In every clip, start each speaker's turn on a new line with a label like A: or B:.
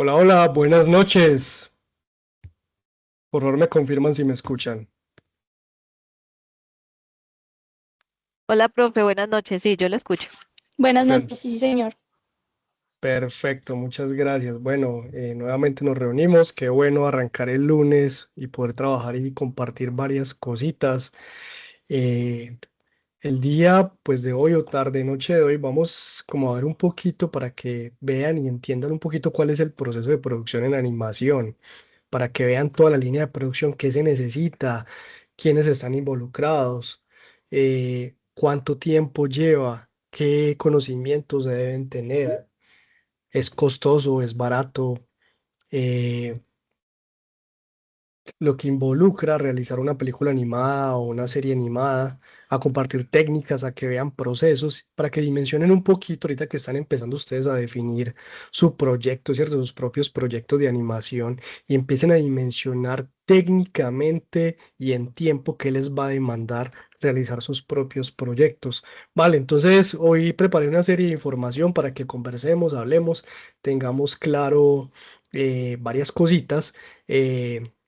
A: Hola, hola, buenas noches. Por favor, me confirman si me escuchan.
B: Hola, profe, buenas noches. Sí, yo lo escucho.
C: Buenas
A: Per-
C: noches, sí, señor.
A: perfecto, muchas gracias. Bueno, nuevamente nos reunimos. Qué bueno arrancar el lunes y poder trabajar y compartir varias cositas. Eh, el día, pues de hoy o tarde, noche de hoy, vamos como a ver un poquito para que vean y entiendan un poquito cuál es el proceso de producción en animación, para que vean toda la línea de producción, qué se necesita, quiénes están involucrados, cuánto tiempo lleva, qué conocimientos se deben tener, es costoso, es barato, eh, lo que involucra realizar una película animada o una serie animada, a compartir técnicas, a que vean procesos, para que dimensionen un poquito ahorita que están empezando ustedes a definir su proyecto, ¿cierto? Sus propios proyectos de animación y empiecen a dimensionar técnicamente y en tiempo qué les va a demandar realizar sus propios proyectos. Vale, entonces hoy preparé una serie de información para que conversemos, hablemos, tengamos claro varias cositas.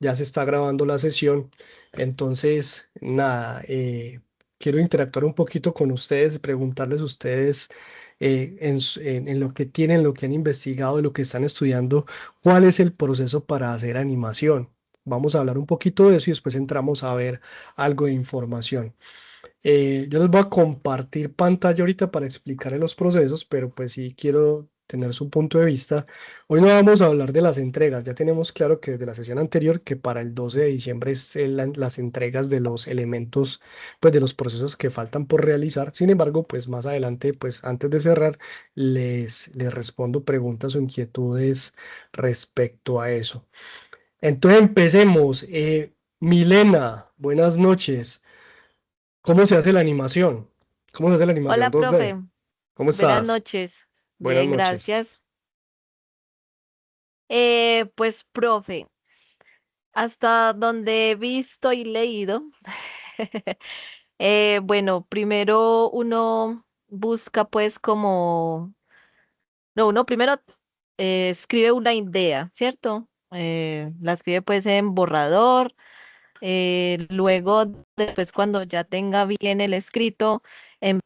A: Ya se está grabando la sesión. Entonces, nada, quiero interactuar un poquito con ustedes, preguntarles a ustedes en lo que tienen, lo que han investigado, lo que están estudiando, cuál es el proceso para hacer animación. Vamos a hablar un poquito de eso y después entramos a ver algo de información. Yo les voy a compartir pantalla ahorita para explicarles los procesos, pero pues sí quiero tener su punto de vista. Hoy no vamos a hablar de las entregas, ya tenemos claro que desde la sesión anterior que para el 12 de diciembre es las entregas de los elementos, pues de los procesos que faltan por realizar. Sin embargo, pues más adelante, pues antes de cerrar, les respondo preguntas o inquietudes respecto a eso. Entonces empecemos. Milena, buenas noches. ¿Cómo se hace la animación? ¿Cómo se hace la animación
B: Hola,
A: 2D?
B: profe.
A: ¿Cómo
B: Buenas
A: estás?
B: noches.
A: Buenas
B: Bien,
A: noches.
B: gracias. Pues, profe, hasta donde he visto y leído, bueno, primero uno busca pues como, no, uno primero escribe una idea, ¿cierto? La escribe pues en borrador, luego después cuando ya tenga bien el escrito, em-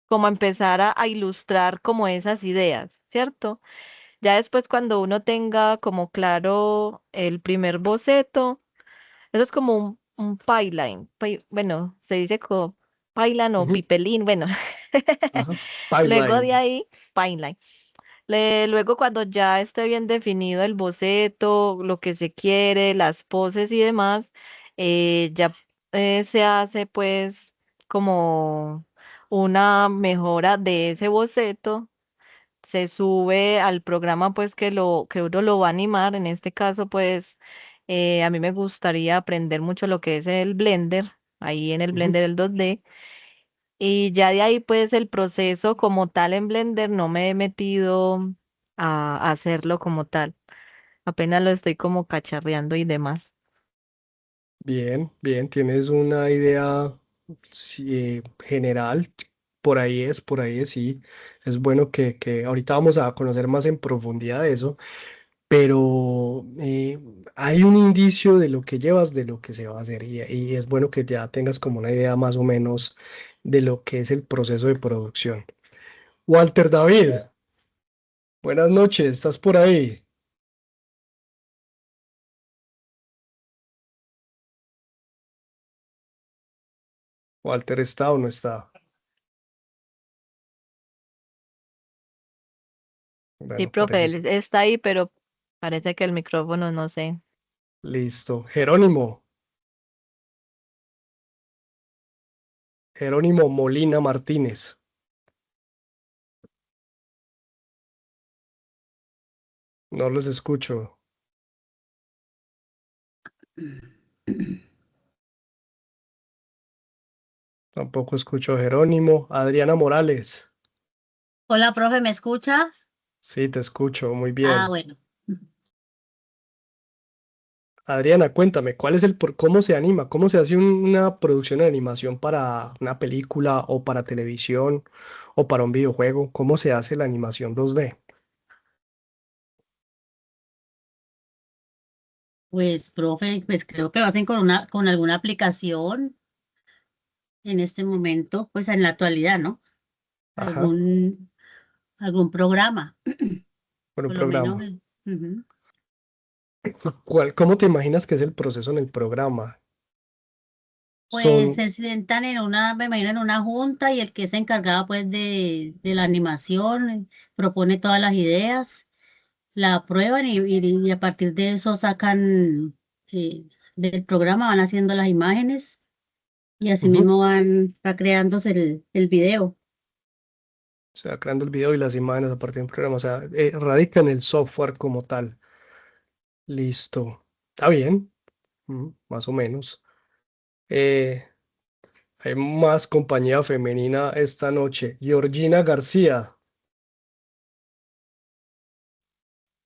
B: como empezar a ilustrar como esas ideas, ¿cierto? Ya después cuando uno tenga como claro el primer boceto, eso es como un pipeline, bueno, se dice como pipeline o
A: Ujú.
B: pipelín, bueno.
A: Ajá.
B: Luego de
A: Pipeline.
B: ahí, pipeline. Luego cuando ya esté bien definido el boceto, lo que se quiere, las poses y demás, ya se hace pues como una mejora de ese boceto, se sube al programa pues que uno lo va a animar. En este caso pues a mí me gustaría aprender mucho lo que es el Blender, ahí en el
A: Ujú.
B: Blender el 2D, y ya de ahí pues el proceso como tal en Blender no me he metido a hacerlo como tal, apenas lo estoy como cacharreando y demás.
A: Bien, bien, tienes una idea sí, general. Por ahí es, sí. Es bueno que ahorita vamos a conocer más en profundidad de eso, pero hay un indicio de lo que llevas, de lo que se va a hacer, y es bueno que ya tengas como una idea más o menos de lo que es el proceso de producción. Walter David, buenas noches, ¿estás por ahí? ¿Walter está o no está?
B: Sí,
A: Bueno,
B: profe,
A: parece.
B: él está ahí, pero parece que el micrófono no sé.
A: Listo. Jerónimo, Jerónimo Molina Martínez. No los escucho. Tampoco escucho a Jerónimo. Adriana Morales.
C: Hola, profe, ¿me escucha?
A: Sí, te escucho. Muy
C: Ah,
A: bien.
C: bueno.
A: Adriana, cuéntame, ¿cuál es cómo se anima? ¿Cómo se hace una producción de animación para una película o para televisión o para un videojuego? ¿Cómo se hace la animación 2D?
C: Pues, profe, pues creo que lo hacen con alguna aplicación en este momento, pues en la actualidad, ¿no?
A: Ajá,
C: Algún, algún programa,
A: con un
C: por lo menos.
A: programa.
C: Ujú.
A: ¿Cómo te imaginas que es el proceso en el programa?
C: Pues
A: Son,
C: se sientan me imagino, en una junta y el que es encargado pues de la animación propone todas las ideas, la aprueban y a partir de eso sacan del programa, van haciendo las imágenes y así
A: ujú,
C: mismo va creándose el video.
A: o sea, creando el video y las imágenes a partir de un programa, o sea, radica en el software como tal. Listo. Está bien, más o menos. Eh, Hay más compañía femenina esta noche. Georgina García.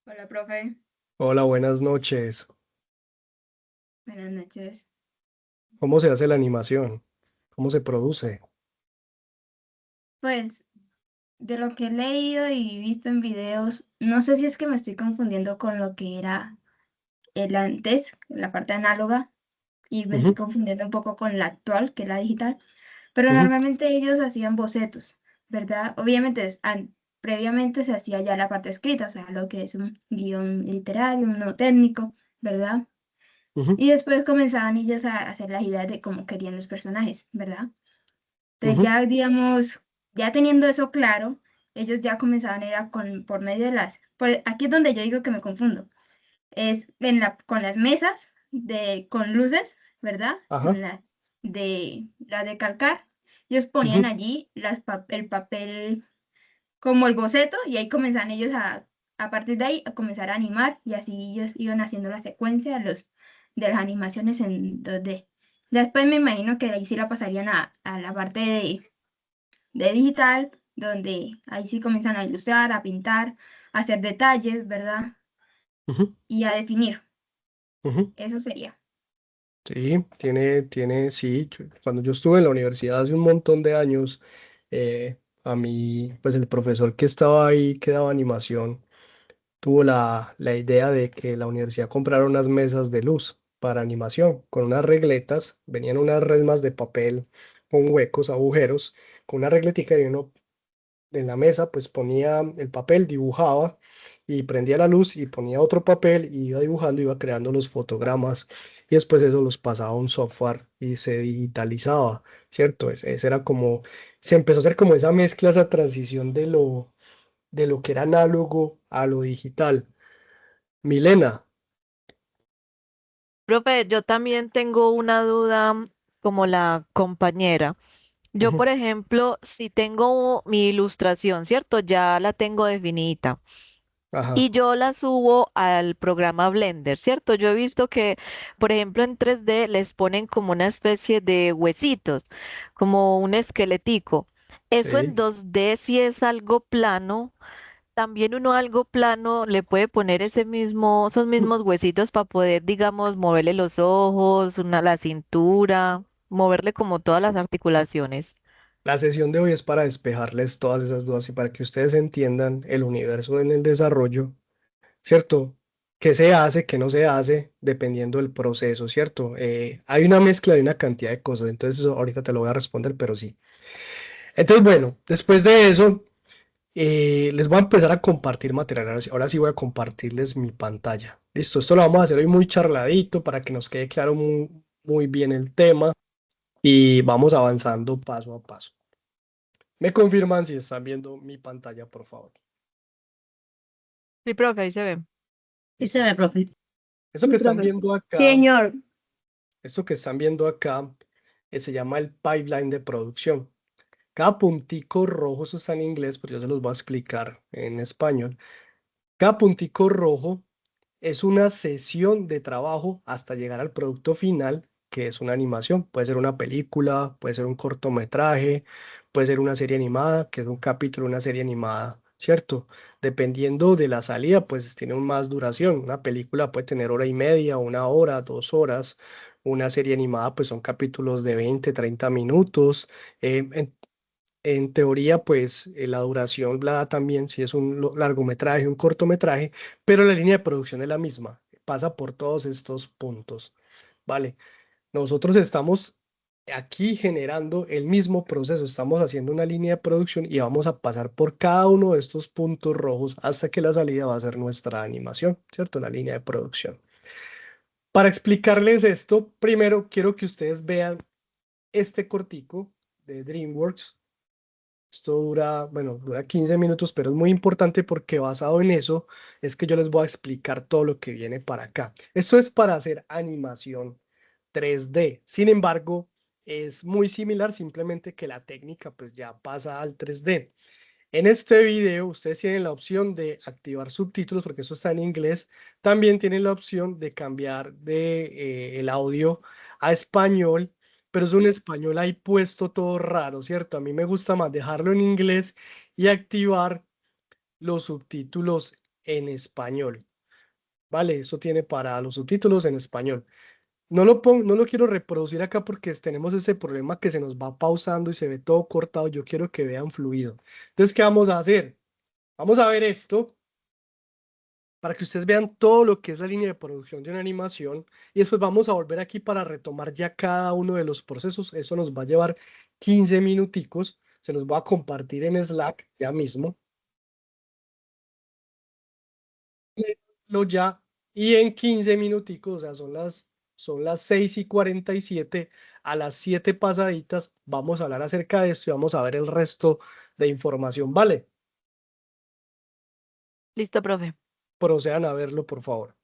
D: Hola, profe.
A: Hola, buenas noches.
D: Buenas noches.
A: ¿Cómo se hace la animación? ¿Cómo se produce?
D: Pues, de lo que he leído y visto en videos, no sé si es que me estoy confundiendo con lo que era el antes, la parte análoga, y me estoy
A: Ujú,
D: confundiendo un poco con la actual, que es la digital, pero
A: ujú,
D: normalmente ellos hacían bocetos, ¿verdad? Obviamente, previamente se hacía ya la parte escrita, o sea, lo que es un guión literario, uno técnico, ¿verdad?
A: ujú,
D: Y después comenzaban ellos a hacer las ideas de cómo querían los personajes, ¿verdad? Entonces
A: ujú,
D: ya, digamos, ya teniendo eso claro, ellos ya comenzaban era por medio de aquí es donde yo digo que me confundo, es con las mesas con luces, ¿verdad?
A: ajá,
D: La de calcar, ellos ponían
A: ujú,
D: allí el papel como el boceto y ahí comenzaban ellos a partir de ahí, a comenzar a animar y así ellos iban haciendo la secuencia de las animaciones en 2D. Después me imagino que de ahí sí la pasarían a la parte de digital, donde ahí sí comienzan a ilustrar, a pintar, a hacer detalles, ¿verdad?
A: ujú,
D: Y a definir.
A: ujú.
D: Eso sería.
A: Sí, sí. Cuando yo estuve en la universidad hace un montón de años, a mí, pues el profesor que estaba ahí, que daba animación, tuvo la idea de que la universidad comprara unas mesas de luz para animación, con unas regletas, venían unas resmas de papel con huecos, agujeros, con una regletica y uno en la mesa pues ponía el papel, dibujaba y prendía la luz y ponía otro papel y iba dibujando, iba creando los fotogramas y después eso los pasaba a un software y se digitalizaba, ¿cierto? Ese era como, se empezó a hacer como esa mezcla, esa transición de lo que era análogo a lo digital. Milena.
B: Profe, yo también tengo una duda como la compañera. Yo,
A: Ujú,
B: por ejemplo, si tengo mi ilustración, ¿cierto? Ya la tengo definida
A: ajá,
B: y yo la subo al programa Blender, ¿cierto? Yo he visto que, por ejemplo, en 3D les ponen como una especie de huesitos, como un esqueletico. Eso en
A: sí.
B: 2D si es algo plano, también uno algo plano le puede poner esos mismos huesitos para poder, digamos, moverle los ojos, la cintura, moverle como todas las articulaciones.
A: La sesión de hoy es para despejarles todas esas dudas y para que ustedes entiendan el universo en el desarrollo, ¿cierto? ¿Qué se hace, qué no se hace, dependiendo del proceso, ¿cierto? Hay una mezcla de una cantidad de cosas, entonces eso ahorita te lo voy a responder, pero sí. Entonces, bueno, después de eso, les voy a empezar a compartir material. Ahora sí voy a compartirles mi pantalla. Listo, esto lo vamos a hacer hoy muy charladito para que nos quede claro muy bien el tema y vamos avanzando paso a paso. Me confirman si están viendo mi pantalla, por favor.
B: Sí, profe, ahí se ve.
C: Sí se
A: Listo.
C: ve, profe.
A: Esto
D: Sí,
A: que están
D: profe.
A: viendo
D: Sí,
A: acá,
D: señor.
A: esto que están viendo acá, se llama el pipeline de producción. Cada puntico rojo, eso está en inglés, pero yo se los voy a explicar en español. Cada puntico rojo es una sesión de trabajo hasta llegar al producto final, que es una animación. Puede ser una película, puede ser un cortometraje, puede ser una serie animada, que es un capítulo de una serie animada, ¿cierto? Dependiendo de la salida, pues tiene más duración. Una película puede tener hora y media, una hora, 2 horas. Una serie animada, pues son capítulos de 20, 30 minutos. Eh, en, en teoría, pues la duración la da también si es un largometraje, un cortometraje, pero la línea de producción es la misma. pasa por todos estos puntos, ¿vale? Nosotros estamos aquí generando el mismo proceso, estamos haciendo una línea de producción y vamos a pasar por cada uno de estos puntos rojos hasta que la salida va a ser nuestra animación, ¿cierto? La línea de producción. Para explicarles esto, primero quiero que ustedes vean este cortico de DreamWorks. Esto dura, bueno, dura 15 minutos, pero es muy importante porque basado en eso es que yo les voy a explicar todo lo que viene para acá. Esto es para hacer animación 3D. Sin embargo, es muy similar, simplemente que la técnica pues ya pasa al 3D. En este video ustedes tienen la opción de activar subtítulos porque eso está en inglés. También tienen la opción de cambiar de el audio a español, pero es un español ahí puesto todo raro, ¿cierto? A mí me gusta más dejarlo en inglés y activar los subtítulos en español. Vale, eso tiene para los subtítulos en español. No lo quiero reproducir acá porque tenemos ese problema que se nos va pausando y se ve todo cortado. Yo quiero que vean fluido. Entonces, ¿qué vamos a hacer? Vamos a ver esto para que ustedes vean todo lo que es la línea de producción de una animación y después vamos a volver aquí para retomar ya cada uno de los procesos. Eso nos va a llevar 15 minuticos. Se los voy a compartir en Slack ya mismo. Ya y en 15 minuticos, o sea, son las 6:47, a las 7 pasaditas vamos a hablar acerca de esto y vamos a ver el resto de información, ¿vale?
B: Listo, profe.
A: Procedan a verlo, por favor.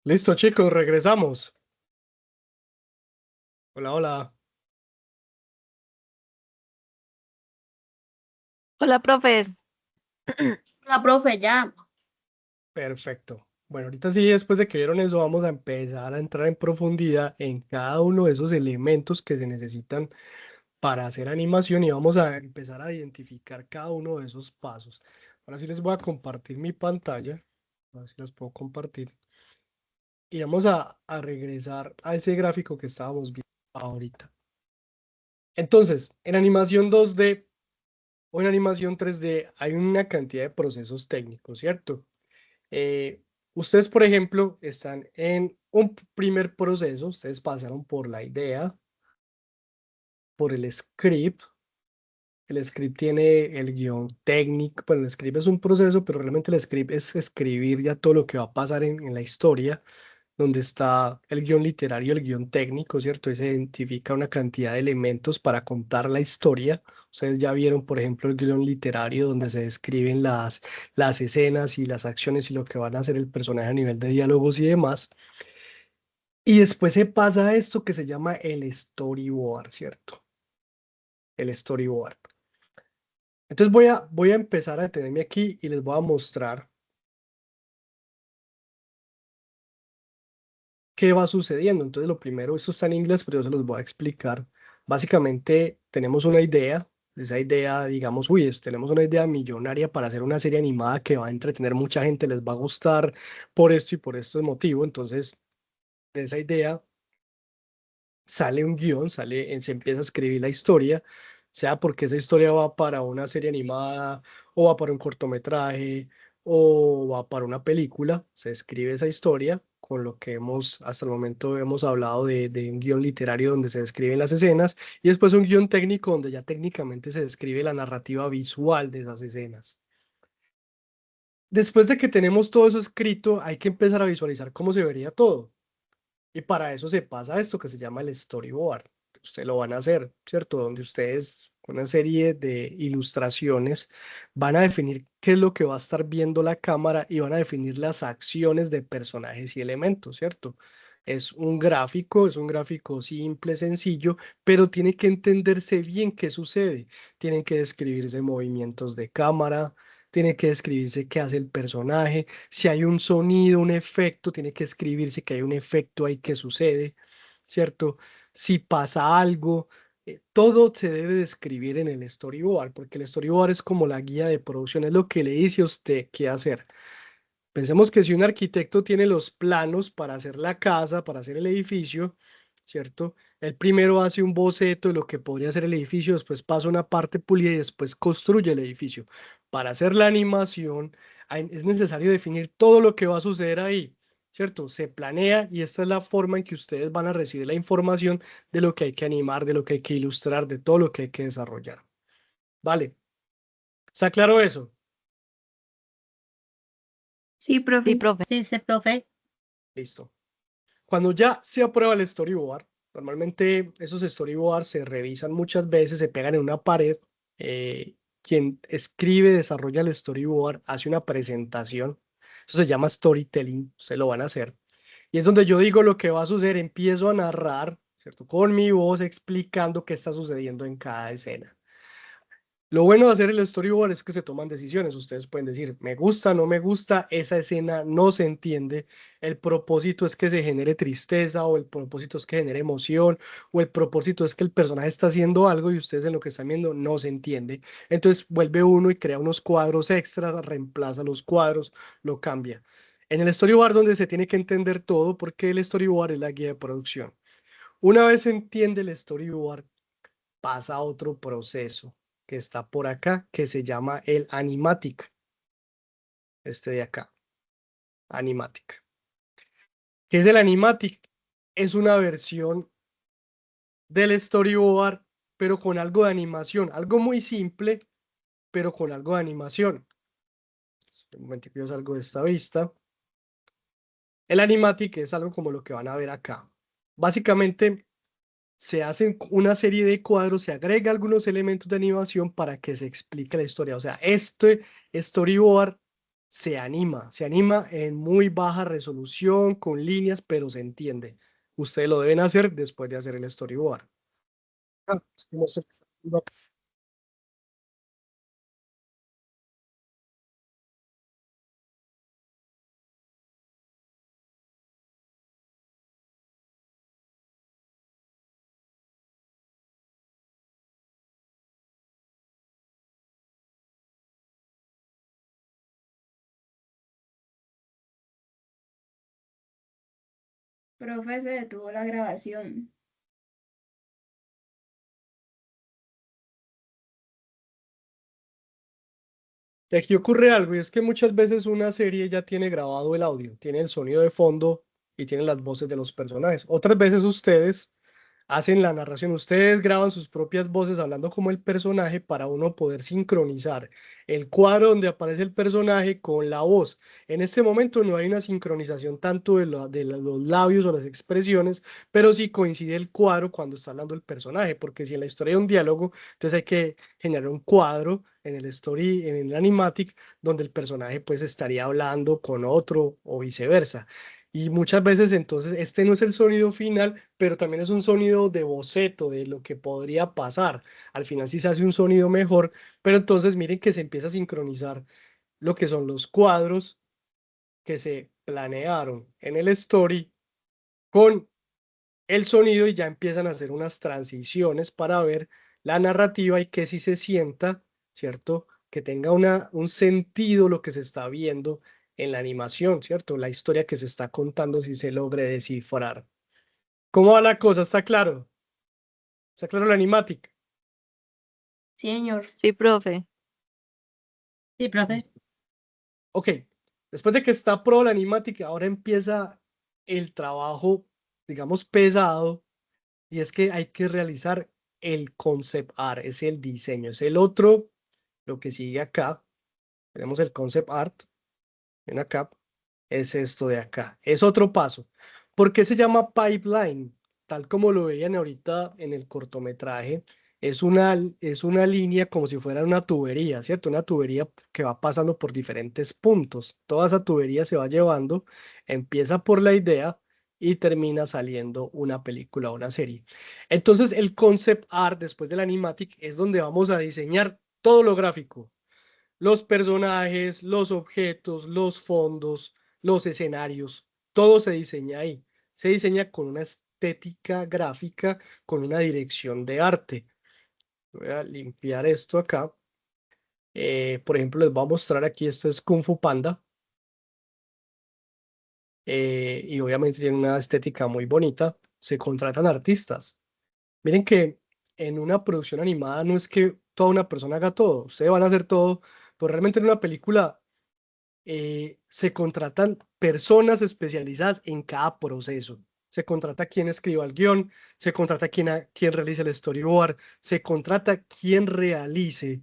A: Listo, chicos, regresamos. Hola, hola.
B: Hola, profe.
C: La profe, ya.
A: Perfecto. Bueno, ahorita sí, después de que vieron eso, vamos a empezar a entrar en profundidad en cada uno de esos elementos que se necesitan para hacer animación y vamos a empezar a identificar cada uno de esos pasos. Ahora sí les voy a compartir mi pantalla, a ver si las puedo compartir. Y vamos a regresar a ese gráfico que estábamos viendo ahorita. Entonces, en animación 2D o en animación 3D hay una cantidad de procesos técnicos, ¿cierto? Eh, Ustedes, por ejemplo, están en un primer proceso, ustedes pasaron por la idea, por el script. El script tiene el guión técnico, bueno, el script es un proceso, pero realmente el script es escribir ya todo lo que va a pasar en la historia, donde está el guión literario, el guión técnico, ¿cierto? Y se identifica una cantidad de elementos para contar la historia. Ustedes ya vieron, por ejemplo, el guión literario, donde se describen las escenas y las acciones y lo que van a hacer el personaje a nivel de diálogos y demás. Y después se pasa a esto que se llama el storyboard, ¿cierto? El storyboard. Entonces voy a empezar a detenerme aquí y les voy a mostrar qué va sucediendo. Entonces lo primero, esto está en inglés, pero yo se los voy a explicar. Básicamente tenemos una idea, esa idea, digamos, uy, tenemos una idea millonaria para hacer una serie animada que va a entretener mucha gente, les va a gustar por esto y por este motivo. Entonces, de esa idea sale un guión, se empieza a escribir la historia, sea porque esa historia va para una serie animada o va para un cortometraje o va para una película, se escribe esa historia con lo que hasta el momento hemos hablado de un guión literario donde se describen las escenas y después un guión técnico donde ya técnicamente se describe la narrativa visual de esas escenas. Después de que tenemos todo eso escrito, hay que empezar a visualizar cómo se vería todo. Y para eso se pasa esto que se llama el storyboard. Ustedes lo van a hacer, ¿cierto? Donde ustedes, con una serie de ilustraciones, van a definir qué es lo que va a estar viendo la cámara y van a definir las acciones de personajes y elementos, ¿cierto? Es un gráfico simple, sencillo, pero tiene que entenderse bien qué sucede. Tienen que describirse movimientos de cámara, tiene que describirse qué hace el personaje, si hay un sonido, un efecto, tiene que escribirse que hay un efecto ahí que sucede, ¿cierto? Si pasa algo, todo se debe describir en el storyboard, porque el storyboard es como la guía de producción, es lo que le dice a usted qué hacer. Pensemos que si un arquitecto tiene los planos para hacer la casa, para hacer el edificio, ¿cierto? Él primero hace un boceto de lo que podría ser el edificio, después pasa una parte pulida y después construye el edificio. Para hacer la animación es necesario definir todo lo que va a suceder ahí, ¿cierto? Se planea y esta es la forma en que ustedes van a recibir la información de lo que hay que animar, de lo que hay que ilustrar, de todo lo que hay que desarrollar. ¿Vale? ¿Está claro eso?
D: Sí,
B: Sí,
D: profe.
B: profe.
C: Sí, sí, profe.
A: Listo. Cuando ya se aprueba el storyboard, normalmente esos storyboards se revisan muchas veces, se pegan en una pared. Quien escribe, desarrolla el storyboard, hace una presentación. Eso se llama storytelling, se lo van a hacer. Y es donde yo digo lo que va a suceder, empiezo a narrar, ¿cierto? Con mi voz explicando qué está sucediendo en cada escena. Lo bueno de hacer el storyboard es que se toman decisiones. Ustedes pueden decir, me gusta, no me gusta, esa escena no se entiende. El propósito es que se genere tristeza, o el propósito es que genere emoción, o el propósito es que el personaje está haciendo algo y ustedes en lo que están viendo no se entiende. Entonces vuelve uno y crea unos cuadros extras, reemplaza los cuadros, lo cambia. En el storyboard donde se tiene que entender todo, porque el storyboard es la guía de producción. Una vez se entiende el storyboard, pasa a otro proceso que está por acá, que se llama el animatic. Este de acá, animatic. ¿Qué es el animatic? Es una versión del storyboard, pero con algo de animación, algo muy simple, pero con algo de animación. Un momentico, yo salgo de esta vista. El animatic es algo como lo que van a ver acá. Básicamente, se hacen una serie de cuadros, se agrega algunos elementos de animación para que se explique la historia. O sea, este storyboard se anima en muy baja resolución, con líneas, pero se entiende. Ustedes lo deben hacer después de hacer el storyboard. Es como
D: Profe, se detuvo la grabación.
A: Y aquí ocurre algo, y es que muchas veces una serie ya tiene grabado el audio, tiene el sonido de fondo y tiene las voces de los personajes. Otras veces ustedes hacen la narración, ustedes graban sus propias voces hablando como el personaje para uno poder sincronizar el cuadro donde aparece el personaje con la voz. En este momento no hay una sincronización tanto de los labios o las expresiones, pero sí coincide el cuadro cuando está hablando el personaje, porque si en la historia hay un diálogo, entonces hay que generar un cuadro en el story, en el animatic, donde el personaje pues estaría hablando con otro o viceversa. Y muchas veces entonces este no es el sonido final, pero también es un sonido de boceto de lo que podría pasar. Al final sí se hace un sonido mejor, pero entonces miren que se empieza a sincronizar lo que son los cuadros que se planearon en el story con el sonido y ya empiezan a hacer unas transiciones para ver la narrativa y que si se sienta, ¿cierto? Que tenga un sentido lo que se está viendo en la animación, ¿cierto? La historia que se está contando si se logre descifrar. ¿Cómo va la cosa? ¿Está claro? ¿Está claro la animática?
D: Sí, señor.
B: Sí, profe.
C: Sí, profe.
A: Ok, después de que está pro la animática, ahora empieza el trabajo, digamos, pesado, y es que hay que realizar el concept art, es el diseño, es el otro, lo que sigue acá, tenemos el concept art, ven acá, es esto de acá, es otro paso. ¿Por qué se llama pipeline? Tal como lo veían ahorita en el cortometraje, es una línea como si fuera una tubería, ¿cierto? Una tubería que va pasando por diferentes puntos. Toda esa tubería se va llevando, empieza por la idea y termina saliendo una película o una serie. Entonces, el concept art después del animatic es donde vamos a diseñar todo lo gráfico, los personajes, los objetos, los fondos, los escenarios, todo se diseña ahí. Se diseña con una estética gráfica, con una dirección de arte. Voy a limpiar esto acá. Por ejemplo, les voy a mostrar aquí, este es Kung Fu Panda. Y obviamente tiene una estética muy bonita. Se contratan artistas. Miren que en una producción animada no es que toda una persona haga todo. Ustedes van a hacer todo, pero realmente en una película se contratan personas especializadas en cada proceso. Se contrata quien escriba el guión, se contrata quien realice el storyboard, se contrata quien realice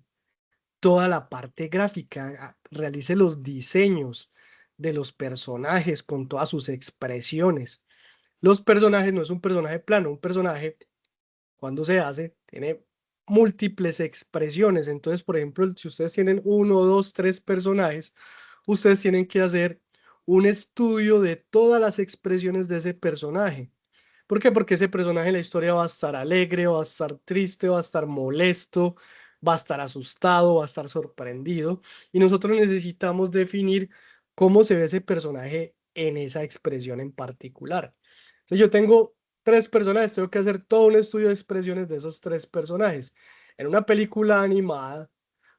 A: toda la parte gráfica, realice los diseños de los personajes con todas sus expresiones. Los personajes no es un personaje plano, un personaje cuando se hace tiene múltiples expresiones. Entonces, por ejemplo, si ustedes tienen uno, dos, tres personajes, ustedes tienen que hacer un estudio de todas las expresiones de ese personaje. ¿Por qué? Porque ese personaje en la historia va a estar alegre, va a estar triste, va a estar molesto, va a estar asustado, va a estar sorprendido. Y nosotros necesitamos definir cómo se ve ese personaje en esa expresión en particular. Entonces yo tengo tres personajes, tengo que hacer todo un estudio de expresiones de esos tres personajes. En una película animada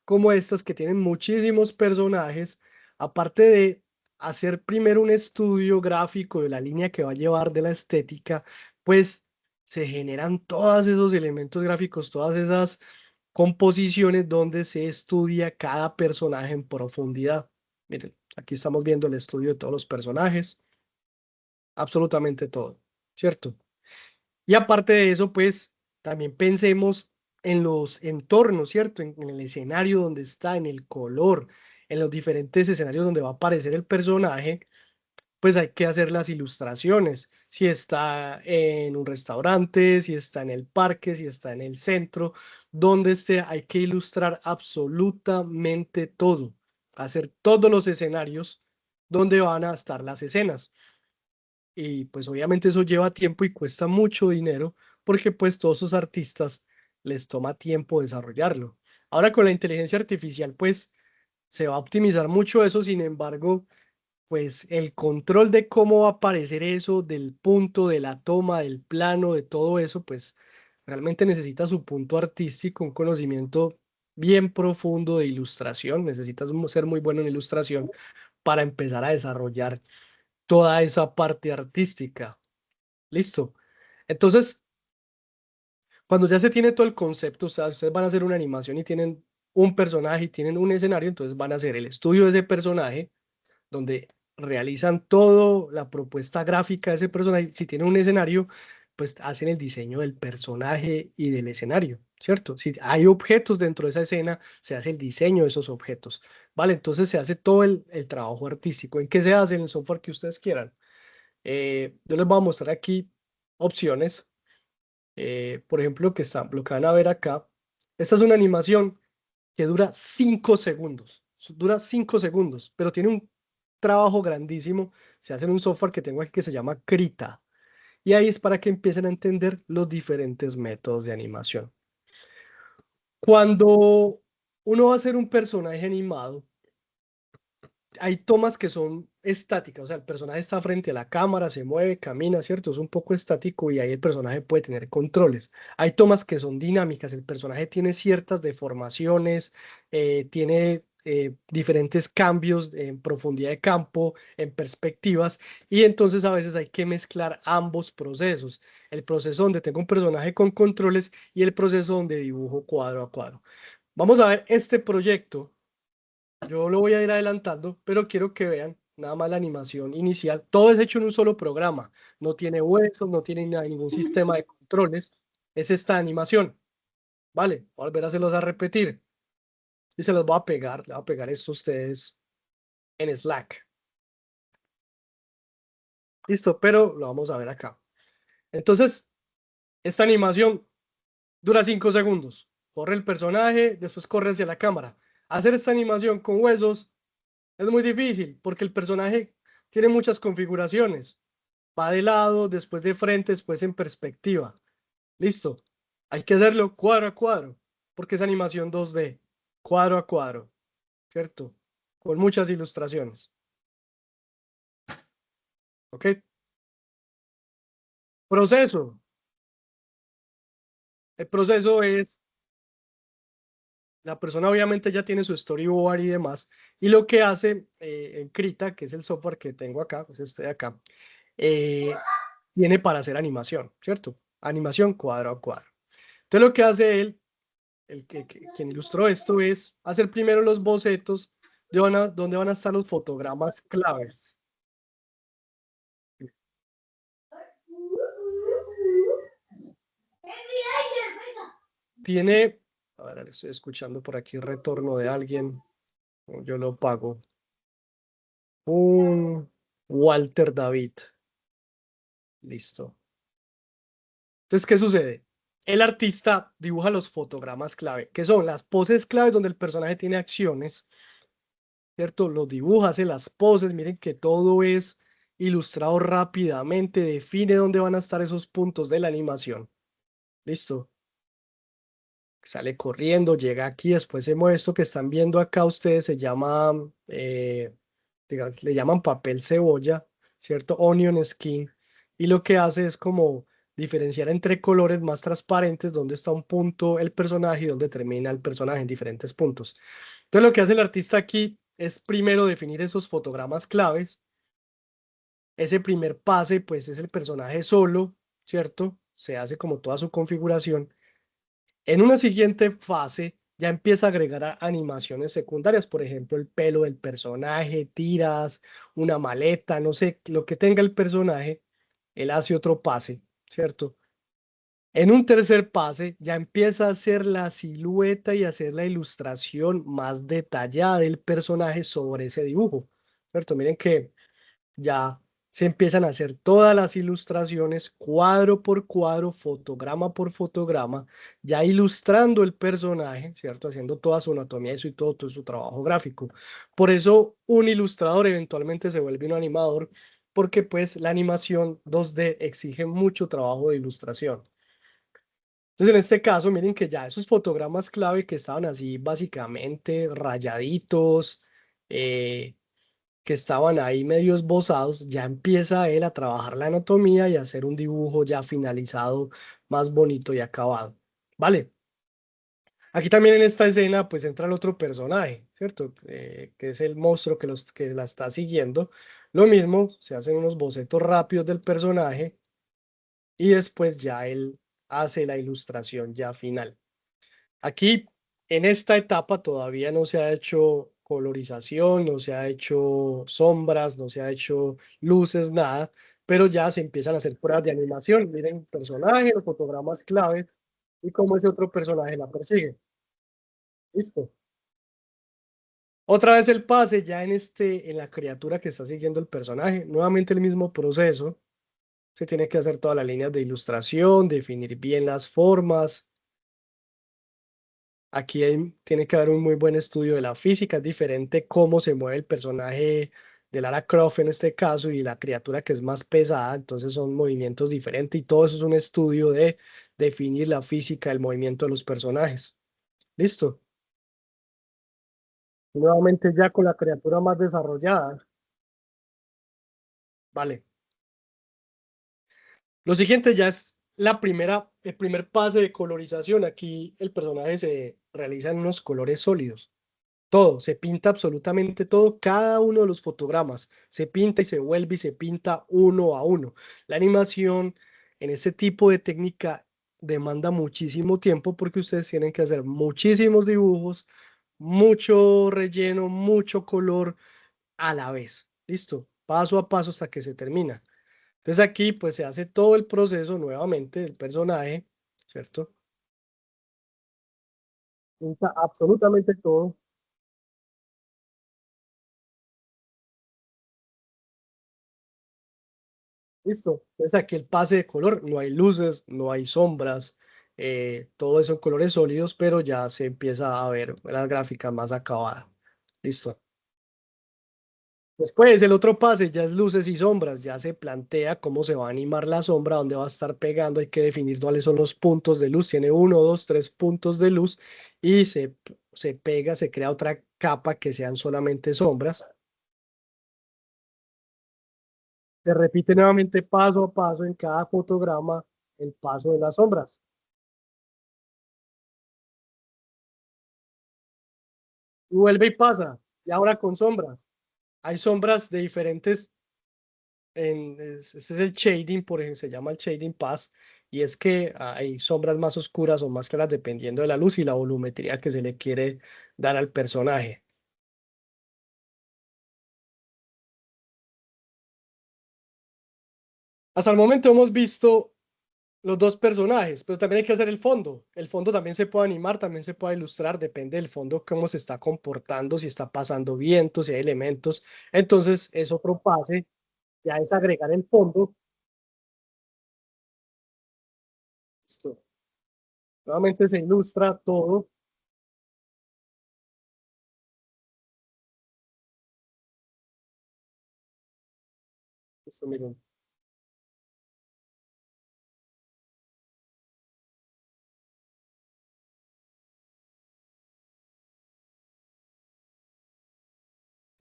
A: como estas que tienen muchísimos personajes, aparte de hacer primero un estudio gráfico de la línea que va a llevar de la estética, pues se generan todos esos elementos gráficos, todas esas composiciones donde se estudia cada personaje en profundidad. Miren, aquí estamos viendo el estudio de todos los personajes, absolutamente todo, ¿cierto? Y aparte de eso, pues también pensemos en los entornos, ¿cierto? En el escenario donde está, en el color, en los diferentes escenarios donde va a aparecer el personaje, pues hay que hacer las ilustraciones. Si está en un restaurante, si está en el parque, si está en el centro, donde esté, hay que ilustrar absolutamente todo. hacer todos los escenarios donde van a estar las escenas. Y pues obviamente eso lleva tiempo y cuesta mucho dinero porque pues todos esos artistas les toma tiempo desarrollarlo. Ahora con la inteligencia artificial pues se va a optimizar mucho eso, sin embargo pues el control de cómo va a aparecer eso, del punto, de la toma, del plano, de todo eso, pues realmente necesita su punto artístico, un conocimiento bien profundo de ilustración, necesitas ser muy bueno en ilustración para empezar a desarrollar toda esa parte artística. Listo. Entonces, cuando ya se tiene todo el concepto, o sea, ustedes van a hacer una animación y tienen un personaje y tienen un escenario, entonces van a hacer el estudio de ese personaje, donde realizan toda la propuesta gráfica de ese personaje. Si tienen un escenario, pues hacen el diseño del personaje y del escenario, ¿cierto? Si hay objetos dentro de esa escena, se hace el diseño de esos objetos, ¿vale? Entonces se hace todo el trabajo artístico. ¿En qué se hace? En el software que ustedes quieran. Yo les voy a mostrar aquí opciones. Por ejemplo, lo que van a ver acá. Esta es una animación que dura 5 segundos. Dura 5 segundos, pero tiene un trabajo grandísimo. Se hace en un software que tengo aquí que se llama Krita. Y ahí es para que empiecen a entender los diferentes métodos de animación. Cuando uno va a hacer un personaje animado, hay tomas que son estáticas, o sea, el personaje está frente a la cámara, se mueve, camina, ¿cierto? Es un poco estático y ahí el personaje puede tener controles. Hay tomas que son dinámicas, el personaje tiene ciertas deformaciones, tiene diferentes cambios en profundidad de campo, en perspectivas, y entonces a veces hay que mezclar ambos procesos. El proceso donde tengo un personaje con controles y el proceso donde dibujo cuadro a cuadro. Vamos a ver este proyecto. Yo lo voy a ir adelantando, pero quiero que vean nada más la animación inicial. Todo es hecho en un solo programa. No tiene huesos, no tiene ningún sistema de controles. Es esta animación. Vale, voy a volver a hacerlos a repetir. Y se los voy a pegar. Le voy a pegar esto a ustedes en Slack. Listo, pero lo vamos a ver acá. Entonces, esta animación dura 5 segundos. Corre el personaje, después corre hacia la cámara. Hacer esta animación con huesos es muy difícil porque el personaje tiene muchas configuraciones. Va de lado, después de frente, después en perspectiva. Listo. Hay que hacerlo cuadro a cuadro, porque es animación 2D, cuadro a cuadro, ¿cierto? Con muchas ilustraciones. ¿Ok? Proceso. El proceso es, la persona obviamente ya tiene su storyboard y demás, y lo que hace en Krita, que es el software que tengo acá, pues este de acá, viene para hacer animación, ¿cierto? Animación cuadro a cuadro. Entonces lo que hace él, quien ilustró esto, es hacer primero los bocetos de donde van a estar los fotogramas claves. Tiene, a ver, estoy escuchando por aquí retorno de alguien, yo lo pago. Un Walter David. Listo. Entonces, ¿qué sucede? El artista dibuja los fotogramas clave, que son las poses clave donde el personaje tiene acciones, ¿cierto? Los dibuja, hace las poses, miren que todo es ilustrado rápidamente, define dónde van a estar esos puntos de la animación. Listo. Sale corriendo, llega aquí, después se mueve esto que están viendo acá ustedes, se llama, le llaman papel cebolla, ¿cierto? Onion skin. Y lo que hace es como diferenciar entre colores más transparentes dónde está un punto el personaje y dónde termina el personaje en diferentes puntos. Entonces lo que hace el artista aquí es primero definir esos fotogramas claves. Ese primer pase pues es el personaje solo, ¿cierto? Se hace como toda su configuración. En una siguiente fase ya empieza a agregar animaciones secundarias, por ejemplo, el pelo del personaje, tiras, una maleta, no sé, lo que tenga el personaje, él hace otro pase, ¿cierto? En un tercer pase ya empieza a hacer la silueta y hacer la ilustración más detallada del personaje sobre ese dibujo, ¿cierto? Miren que ya se empiezan a hacer todas las ilustraciones, cuadro por cuadro, fotograma por fotograma, ya ilustrando el personaje, ¿cierto? Haciendo toda su anatomía y todo su trabajo gráfico. Por eso un ilustrador eventualmente se vuelve un animador, porque pues la animación 2D exige mucho trabajo de ilustración. Entonces, en este caso, miren que ya esos fotogramas clave que estaban así básicamente rayaditos, que estaban ahí medio esbozados, ya empieza él a trabajar la anatomía y a hacer un dibujo ya finalizado, más bonito y acabado. ¿Vale? Aquí también en esta escena pues entra el otro personaje, ¿cierto? Que es el monstruo que la está siguiendo. Lo mismo, se hacen unos bocetos rápidos del personaje y después ya él hace la ilustración ya final. Aquí, en esta etapa, todavía no se ha hecho colorización, no se ha hecho sombras, no se ha hecho luces, nada, pero ya se empiezan a hacer pruebas de animación. Miren el personaje, los fotogramas clave y cómo ese otro personaje la persigue. Listo. Otra vez el pase ya en la criatura que está siguiendo el personaje. Nuevamente el mismo proceso. Se tiene que hacer todas las líneas de ilustración, definir bien las formas. Aquí tiene que haber un muy buen estudio de la física. Es diferente cómo se mueve el personaje de Lara Croft en este caso y la criatura que es más pesada. Entonces son movimientos diferentes y todo eso es un estudio de definir la física del movimiento de los personajes. ¿Listo? Nuevamente ya con la criatura más desarrollada. Vale. Lo siguiente ya es el primer pase de colorización. Aquí el personaje se realiza en unos colores sólidos. Todo, se pinta absolutamente todo, cada uno de los fotogramas, se pinta y se vuelve y se pinta uno a uno. La animación en este tipo de técnica demanda muchísimo tiempo porque ustedes tienen que hacer muchísimos dibujos, mucho relleno, mucho color a la vez. ¿Listo? Paso a paso hasta que se termina. Entonces aquí pues se hace todo el proceso nuevamente del personaje, ¿cierto? Pinta absolutamente todo. Listo. Entonces aquí el pase de color, no hay luces, no hay sombras, todo eso en colores sólidos, pero ya se empieza a ver las gráficas más acabadas. Listo. Después el otro pase ya es luces y sombras, ya se plantea cómo se va a animar la sombra, dónde va a estar pegando, hay que definir cuáles son los puntos de luz, tiene uno, dos, tres puntos de luz y se pega, se crea otra capa que sean solamente sombras. Se repite nuevamente paso a paso en cada fotograma el paso de las sombras. Y vuelve y pasa, y ahora con sombras. Hay sombras de diferentes, este es el shading, por ejemplo, se llama el shading pass, y es que hay sombras más oscuras o más claras dependiendo de la luz y la volumetría que se le quiere dar al personaje. Hasta el momento hemos visto los dos personajes, pero también hay que hacer el fondo. El fondo también se puede animar, también se puede ilustrar, depende del fondo cómo se está comportando, si está pasando vientos, si hay elementos. Entonces es otro pase, ya es agregar el fondo. Listo. Nuevamente se ilustra todo. Listo, miren.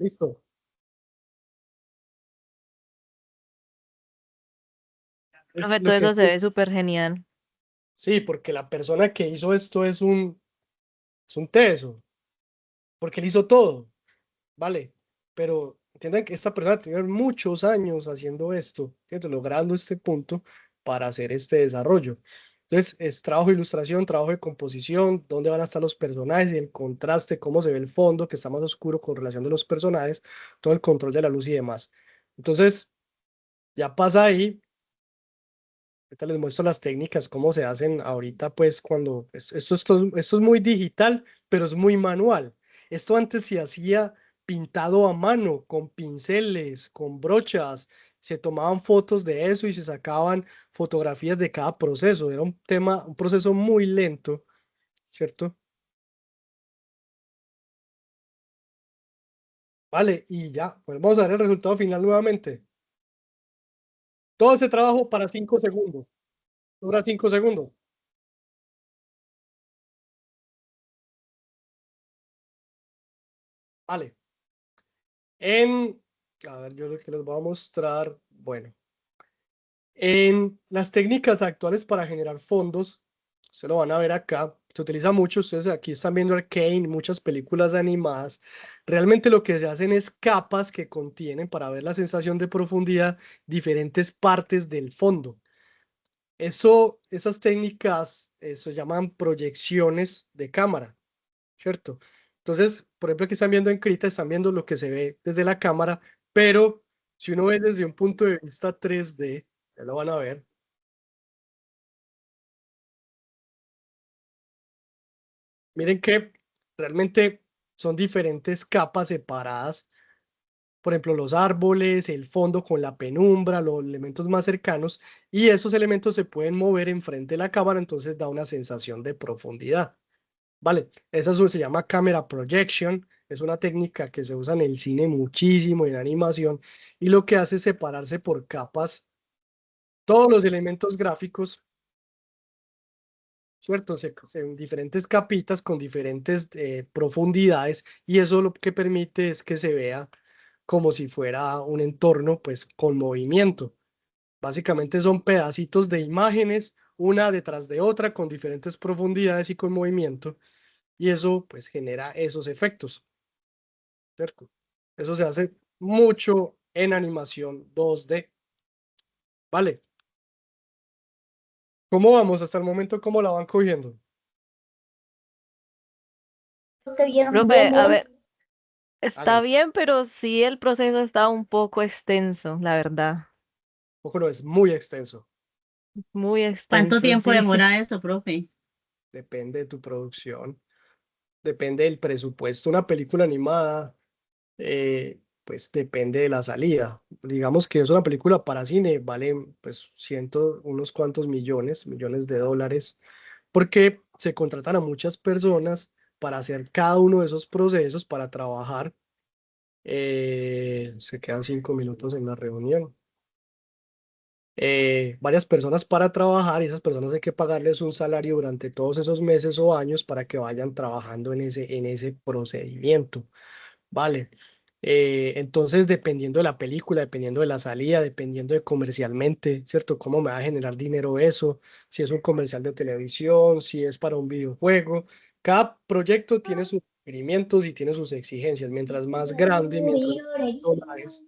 A: Listo. Es
B: Profe,
A: lo
B: todo
A: que,
B: eso se ve súper genial.
A: sí, porque la persona que hizo esto es un teso, porque él hizo todo, ¿vale? Pero entiendan que esta persona tiene muchos años haciendo esto, ¿cierto? Logrando este punto para hacer este desarrollo. Entonces, es trabajo de ilustración, trabajo de composición, dónde van a estar los personajes, el contraste, cómo se ve el fondo, que está más oscuro con relación de los personajes, todo el control de la luz y demás. Entonces, ya pasa ahí. Ahorita les muestro las técnicas, cómo se hacen ahorita, pues cuando esto es muy digital, pero es muy manual. Esto antes se hacía pintado a mano, con pinceles, con brochas, se tomaban fotos de eso y se sacaban fotografías de cada proceso. Era un proceso muy lento, ¿cierto? Vale, y ya, pues vamos a ver el resultado final nuevamente. Todo ese trabajo para 5 segundos. Dura 5 segundos. Vale. A ver, yo lo que les voy a mostrar, bueno, en las técnicas actuales para generar fondos, se lo van a ver acá, se utiliza mucho, ustedes aquí están viendo Arcane, muchas películas animadas, realmente lo que se hacen es capas que contienen, para ver la sensación de profundidad, diferentes partes del fondo. Esas técnicas se llaman proyecciones de cámara, ¿cierto? Entonces, por ejemplo, aquí están viendo en Krita, están viendo lo que se ve desde la cámara, pero si uno ve desde un punto de vista 3D, ya lo van a ver. Miren que realmente son diferentes capas separadas. Por ejemplo, los árboles, el fondo con la penumbra, los elementos más cercanos, y esos elementos se pueden mover enfrente de la cámara, entonces da una sensación de profundidad. Vale, se llama camera projection, es una técnica que se usa en el cine muchísimo, en animación, y lo que hace es separarse por capas todos los elementos gráficos, ¿cierto? En diferentes capitas con diferentes profundidades, y eso lo que permite es que se vea como si fuera un entorno, pues, con movimiento. Básicamente son pedacitos de imágenes, una detrás de otra, con diferentes profundidades y con movimiento, y eso, pues, genera esos efectos, ¿cierto? Eso se hace mucho en animación 2D. Vale. ¿Cómo vamos hasta el momento? ¿Cómo la van cogiendo?
B: Profe, a ver, está
A: Hágale.
B: bien, pero sí el proceso está un poco extenso, la verdad.
A: Ojo, no, es muy extenso.
B: Muy
C: ¿Cuánto
B: extenso,
C: tiempo
B: sí.
C: demora eso, profe?
A: Depende de tu producción, depende del presupuesto. Una película animada, pues depende de la salida. Digamos que es una película para cine, vale pues unos cuantos millones de dólares, porque se contratan a muchas personas para hacer cada uno de esos procesos, para trabajar. Se quedan 5 minutos en la reunión. Varias personas para trabajar, y esas personas hay que pagarles un salario durante todos esos meses o años para que vayan trabajando en ese procedimiento. Vale. Entonces, dependiendo de la película, dependiendo de la salida, dependiendo de comercialmente, ¿cierto? ¿Cómo me va a generar dinero eso? Si es un comercial de televisión, si es para un videojuego. Cada proyecto tiene sus requerimientos y tiene sus exigencias. Mientras más grande, mientras más dólares,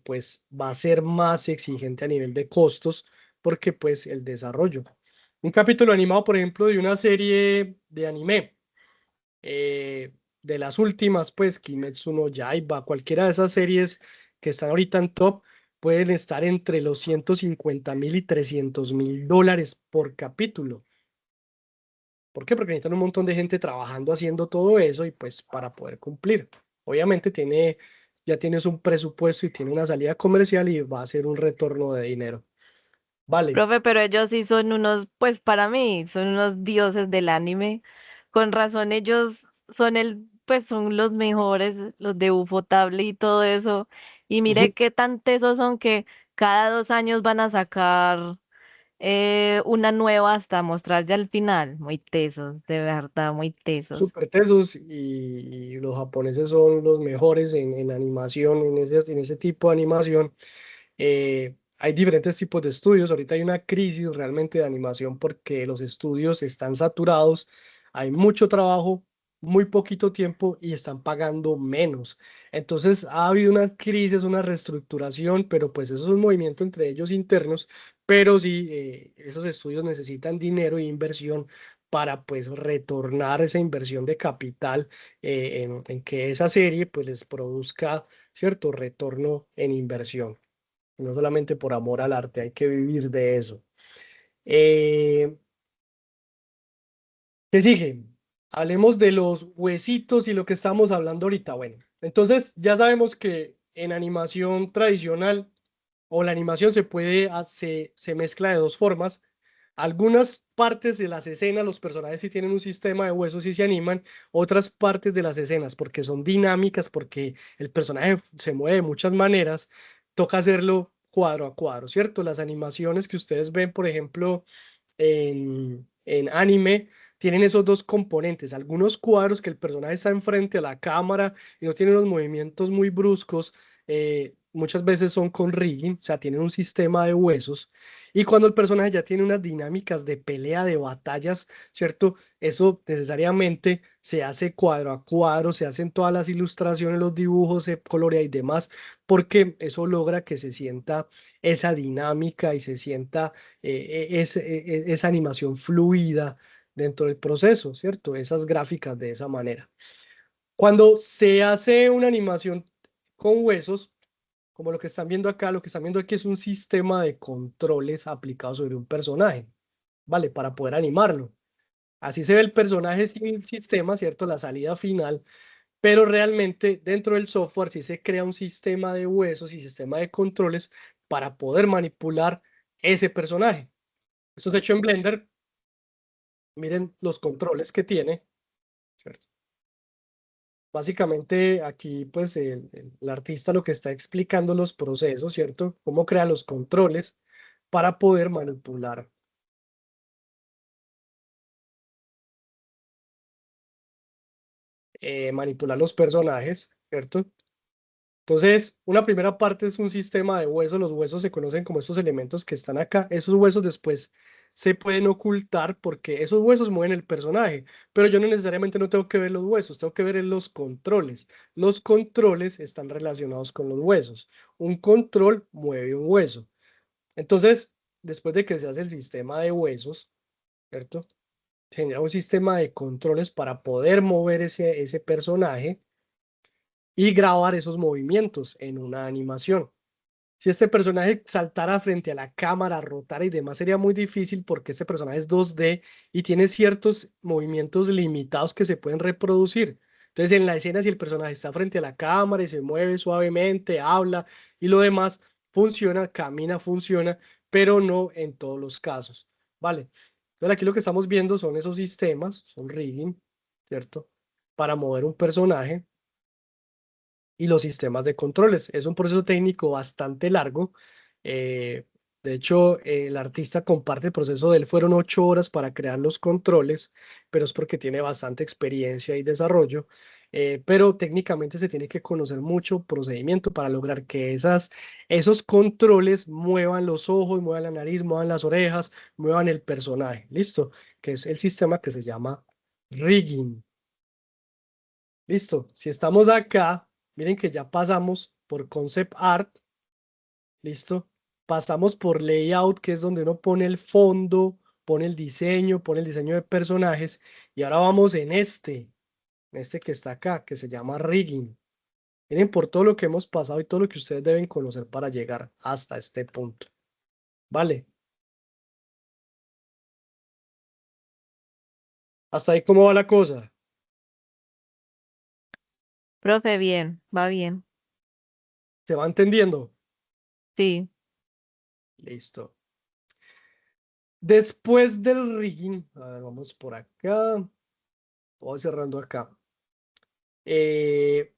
A: pues va a ser más exigente a nivel de costos, porque pues el desarrollo. Un capítulo animado, por ejemplo, de una serie de anime, de las últimas, pues Kimetsu no Yaiba, cualquiera de esas series que están ahorita en top, pueden estar entre los 150.000 y 300.000 dólares por capítulo. ¿Por qué? Porque necesitan un montón de gente trabajando haciendo todo eso y pues para poder cumplir. Obviamente ya tienes un presupuesto y tiene una salida comercial y va a ser un retorno de dinero. Vale.
B: Profe, pero ellos sí son unos, pues para mí, son unos dioses del anime. Con razón, ellos son pues son los mejores, los de Ufotable y todo eso. Y mire qué tan tesos son que cada 2 años van a sacar una nueva hasta mostrar ya al final. Muy tesos, de verdad, muy tesos.
A: Súper tesos, y los japoneses son los mejores en animación, en ese tipo de animación. Hay diferentes tipos de estudios. Ahorita hay una crisis realmente de animación porque los estudios están saturados, hay mucho trabajo, muy poquito tiempo y están pagando menos. Entonces ha habido una crisis, una reestructuración, pero pues eso es un movimiento entre ellos internos, pero sí, esos estudios necesitan dinero e inversión para pues retornar esa inversión de capital, en que esa serie pues les produzca cierto retorno en inversión. No solamente por amor al arte, hay que vivir de eso. Eh, ¿Qué sigue? Hablemos de los huesitos y lo que estamos hablando ahorita. Bueno, entonces ya sabemos que en animación tradicional o la animación se mezcla de dos formas. Algunas partes de las escenas, los personajes sí tienen un sistema de huesos y se animan, otras partes de las escenas, porque son dinámicas, porque el personaje se mueve de muchas maneras, toca hacerlo cuadro a cuadro, ¿cierto? Las animaciones que ustedes ven, por ejemplo, en anime, tienen esos dos componentes, algunos cuadros que el personaje está enfrente a la cámara y no tiene unos movimientos muy bruscos, muchas veces son con rigging, o sea, tienen un sistema de huesos, y cuando el personaje ya tiene unas dinámicas de pelea, de batallas, ¿cierto? Eso necesariamente se hace cuadro a cuadro, se hacen todas las ilustraciones, los dibujos, se colorea y demás, porque eso logra que se sienta esa dinámica y se sienta esa animación fluida dentro del proceso, ¿cierto? Esas gráficas de esa manera. Cuando se hace una animación con huesos, como lo que están viendo acá, lo que están viendo aquí es un sistema de controles aplicados sobre un personaje, ¿vale? Para poder animarlo. Así se ve el personaje sin el sistema, ¿cierto? La salida final, pero realmente dentro del software sí se crea un sistema de huesos y sistema de controles para poder manipular ese personaje. Esto es hecho en Blender. Miren los controles que tiene, ¿cierto? Básicamente aquí pues el artista lo que está explicando los procesos, ¿cierto? Cómo crea los controles para poder manipular los personajes, ¿cierto? Entonces, una primera parte es un sistema de huesos. Los huesos se conocen como estos elementos que están acá. Esos huesos después se pueden ocultar porque esos huesos mueven el personaje, pero yo no necesariamente no tengo que ver los huesos, tengo que ver en los controles. Los controles están relacionados con los huesos. Un control mueve un hueso. Entonces, después de que se hace el sistema de huesos, ¿cierto? Se genera un sistema de controles para poder mover ese personaje y grabar esos movimientos en una animación. Si este personaje saltara frente a la cámara, rotara y demás, sería muy difícil porque este personaje es 2D y tiene ciertos movimientos limitados que se pueden reproducir. Entonces, en la escena, si el personaje está frente a la cámara y se mueve suavemente, habla y lo demás, funciona, camina, funciona, pero no en todos los casos. ¿Vale? Entonces, aquí lo que estamos viendo son esos sistemas, son rigging, ¿cierto? Para mover un personaje y los sistemas de controles. Es un proceso técnico bastante largo. eh, de hecho, el artista comparte el proceso de él. Fueron 8 horas para crear los controles, pero es porque tiene bastante experiencia y desarrollo. Pero técnicamente se tiene que conocer mucho procedimiento para lograr que esos controles muevan los ojos, muevan la nariz, muevan las orejas, muevan el personaje. ¿Listo? Que es el sistema que se llama rigging. Listo. Si estamos acá, miren que ya pasamos por concept art. Listo. Pasamos por layout, que es donde uno pone el fondo, pone el diseño de personajes. Y ahora vamos en este que está acá, que se llama rigging. Miren por todo lo que hemos pasado y todo lo que ustedes deben conocer para llegar hasta este punto. ¿Vale? Hasta ahí, ¿cómo va la cosa?
B: Profe, bien, va bien.
A: ¿Se va entendiendo?
B: Sí,
A: Listo. Después del rigging, a ver, vamos por acá. Voy cerrando acá. En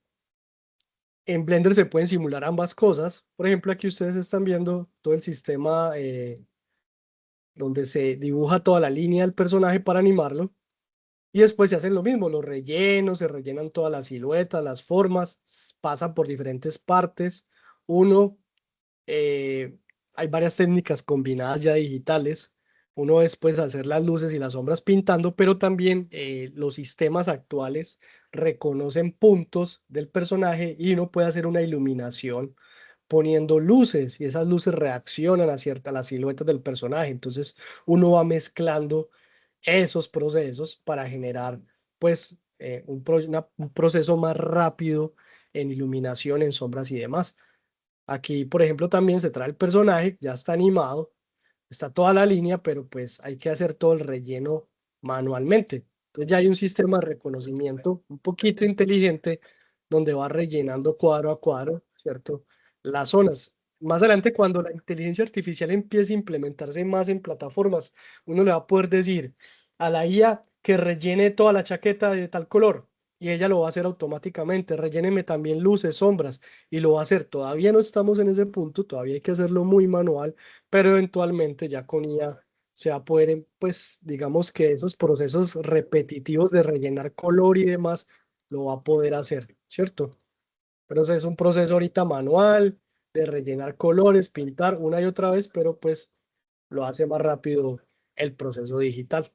A: Blender se pueden simular ambas cosas. Por ejemplo, aquí ustedes están viendo todo el sistema donde se dibuja toda la línea del personaje para animarlo. Y después se hacen lo mismo, los rellenos, se rellenan todas las siluetas, las formas, pasan por diferentes partes. Uno hay varias técnicas combinadas ya digitales. Uno es pues hacer las luces y las sombras pintando, pero también los sistemas actuales reconocen puntos del personaje y uno puede hacer una iluminación poniendo luces y esas luces reaccionan a las siluetas del personaje. Entonces uno va mezclando esos procesos para generar pues un proceso más rápido en iluminación, en sombras y demás. Aquí, por ejemplo, también se trae el personaje, ya está animado, está toda la línea, pero pues hay que hacer todo el relleno manualmente. Entonces ya hay un sistema de reconocimiento un poquito inteligente donde va rellenando cuadro a cuadro ¿cierto? Las zonas. Más adelante, cuando la inteligencia artificial empiece a implementarse más en plataformas, uno le va a poder decir a la IA que rellene toda la chaqueta de tal color y ella lo va a hacer automáticamente. Relléneme también luces, sombras y lo va a hacer. Todavía no estamos en ese punto, todavía hay que hacerlo muy manual, pero eventualmente ya con IA se va a poder, pues, digamos que esos procesos repetitivos de rellenar color y demás, lo va a poder hacer, ¿cierto? Pero ese es un proceso ahorita manual de rellenar colores, pintar una y otra vez, pero pues lo hace más rápido el proceso digital.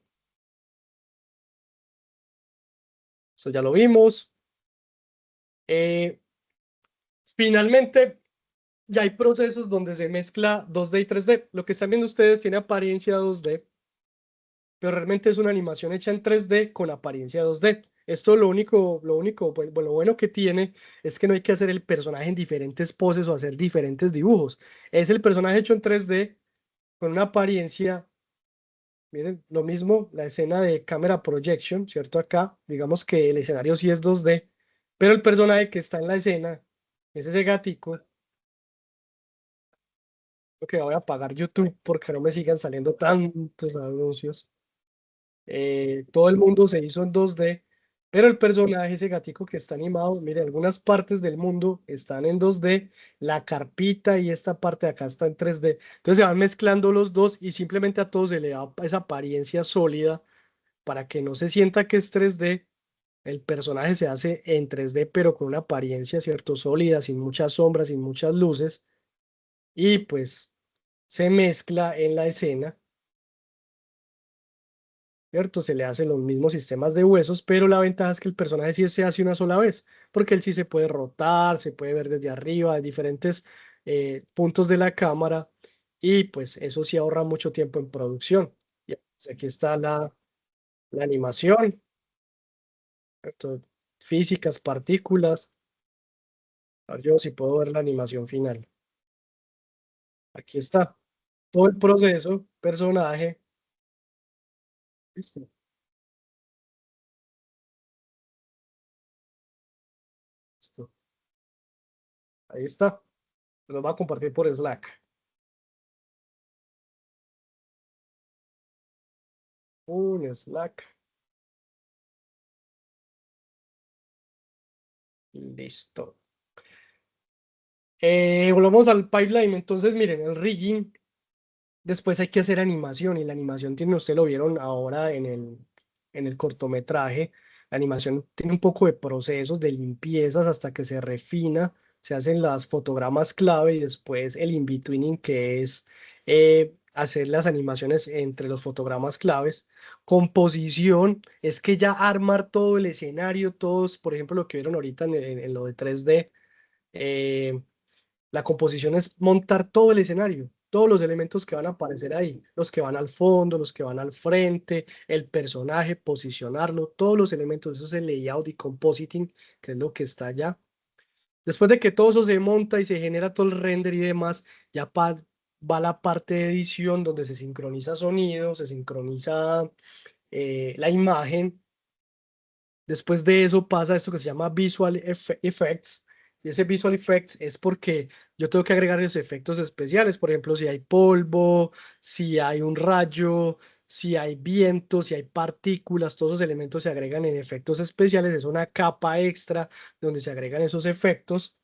A: Eso ya lo vimos. Eh, Finalmente, ya hay procesos donde se mezcla 2D y 3D. Lo que están viendo ustedes tiene apariencia 2D, pero realmente es una animación hecha en 3D con apariencia 2D. Esto lo bueno que tiene es que no hay que hacer el personaje en diferentes poses o hacer diferentes dibujos. Es el personaje hecho en 3D con una apariencia, miren, lo mismo, la escena de camera projection, ¿cierto? Acá, digamos que el escenario sí es 2D, pero el personaje que está en la escena es ese gatico. Lo que voy a apagar YouTube porque no me sigan saliendo tantos anuncios. Todo el mundo se hizo en 2D, pero el personaje, ese gatico que está animado, mire, algunas partes del mundo están en 2D, la carpita y esta parte de acá está en 3D. Entonces se van mezclando los dos y simplemente a todos se le da esa apariencia sólida para que no se sienta que es 3D. El personaje se hace en 3D, pero con una apariencia, ¿cierto? Sólida, sin muchas sombras, sin muchas luces, y pues se mezcla en la escena. ¿Cierto? Se le hacen los mismos sistemas de huesos, pero la ventaja es que el personaje sí se hace una sola vez, porque él sí se puede rotar, se puede ver desde arriba, de diferentes puntos de la cámara, y pues eso sí ahorra mucho tiempo en producción. Y pues, aquí está la animación, ¿cierto? Físicas, partículas. A ver yo si puedo ver la animación final. Aquí está todo el proceso, personaje. Listo. Listo. Ahí está. Lo va a compartir por Slack. Un Slack. Listo. Volvamos al pipeline. Entonces, miren, el rigging, después hay que hacer animación y la animación tiene, ustedes lo vieron ahora en el cortometraje, la animación tiene un poco de procesos de limpiezas hasta que se refina, se hacen las fotogramas clave y después el in-betweening que es hacer las animaciones entre los fotogramas claves. Composición es que ya armar todo el escenario, todos, por ejemplo, lo que vieron ahorita en lo de 3D. La composición es montar todo el escenario, todos los elementos que van a aparecer ahí, los que van al fondo, los que van al frente, el personaje, posicionarlo, todos los elementos, eso es el layout y compositing, que es lo que está allá. Después de que todo eso se monta y se genera todo el render y demás, ya va la parte de edición donde se sincroniza sonido, se sincroniza la imagen. Después de eso pasa esto que se llama Effects. Y ese Visual Effects es porque yo tengo que agregar los efectos especiales. Por ejemplo, si hay polvo, si hay un rayo, si hay viento, si hay partículas, todos esos elementos se agregan en efectos especiales. Es una capa extra donde se agregan esos efectos.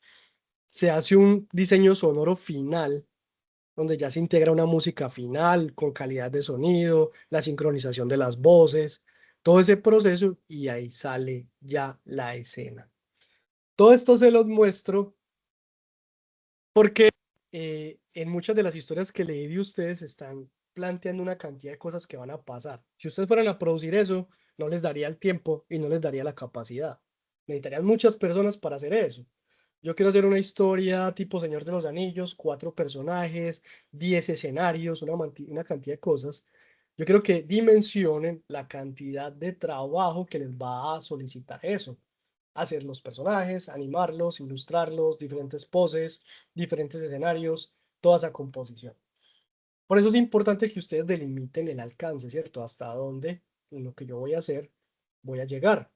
A: Se hace un diseño sonoro final, donde ya se integra una música final con calidad de sonido, la sincronización de las voces, todo ese proceso y ahí sale ya la escena. Todo esto se los muestro porque en muchas de las historias que leí de ustedes están planteando una cantidad de cosas que van a pasar. Si ustedes fueran a producir eso, no les daría el tiempo y no les daría la capacidad. Necesitarían muchas personas para hacer eso. Yo quiero hacer una historia tipo Señor de los Anillos, 4 personajes, 10 escenarios, una cantidad de cosas. Yo quiero que dimensionen la cantidad de trabajo que les va a solicitar eso. Hacer los personajes, animarlos, ilustrarlos, diferentes poses, diferentes escenarios, toda esa composición. Por eso es importante que ustedes delimiten el alcance, ¿cierto? Hasta dónde, en lo que yo voy a hacer, voy a llegar.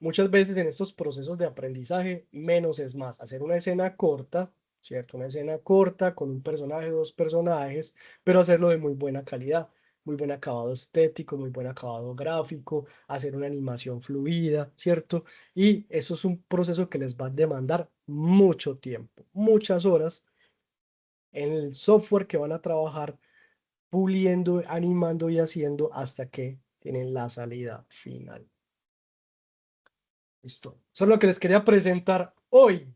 A: muchas veces en estos procesos de aprendizaje, menos es más. Hacer una escena corta, ¿cierto? Una escena corta con un personaje, dos personajes, pero hacerlo de muy buena calidad, muy buen acabado estético, muy buen acabado gráfico, hacer una animación fluida, ¿cierto? Y eso es un proceso que les va a demandar mucho tiempo, muchas horas en el software que van a trabajar puliendo, animando y haciendo hasta que tienen la salida final. Listo. Eso es lo que les quería presentar hoy.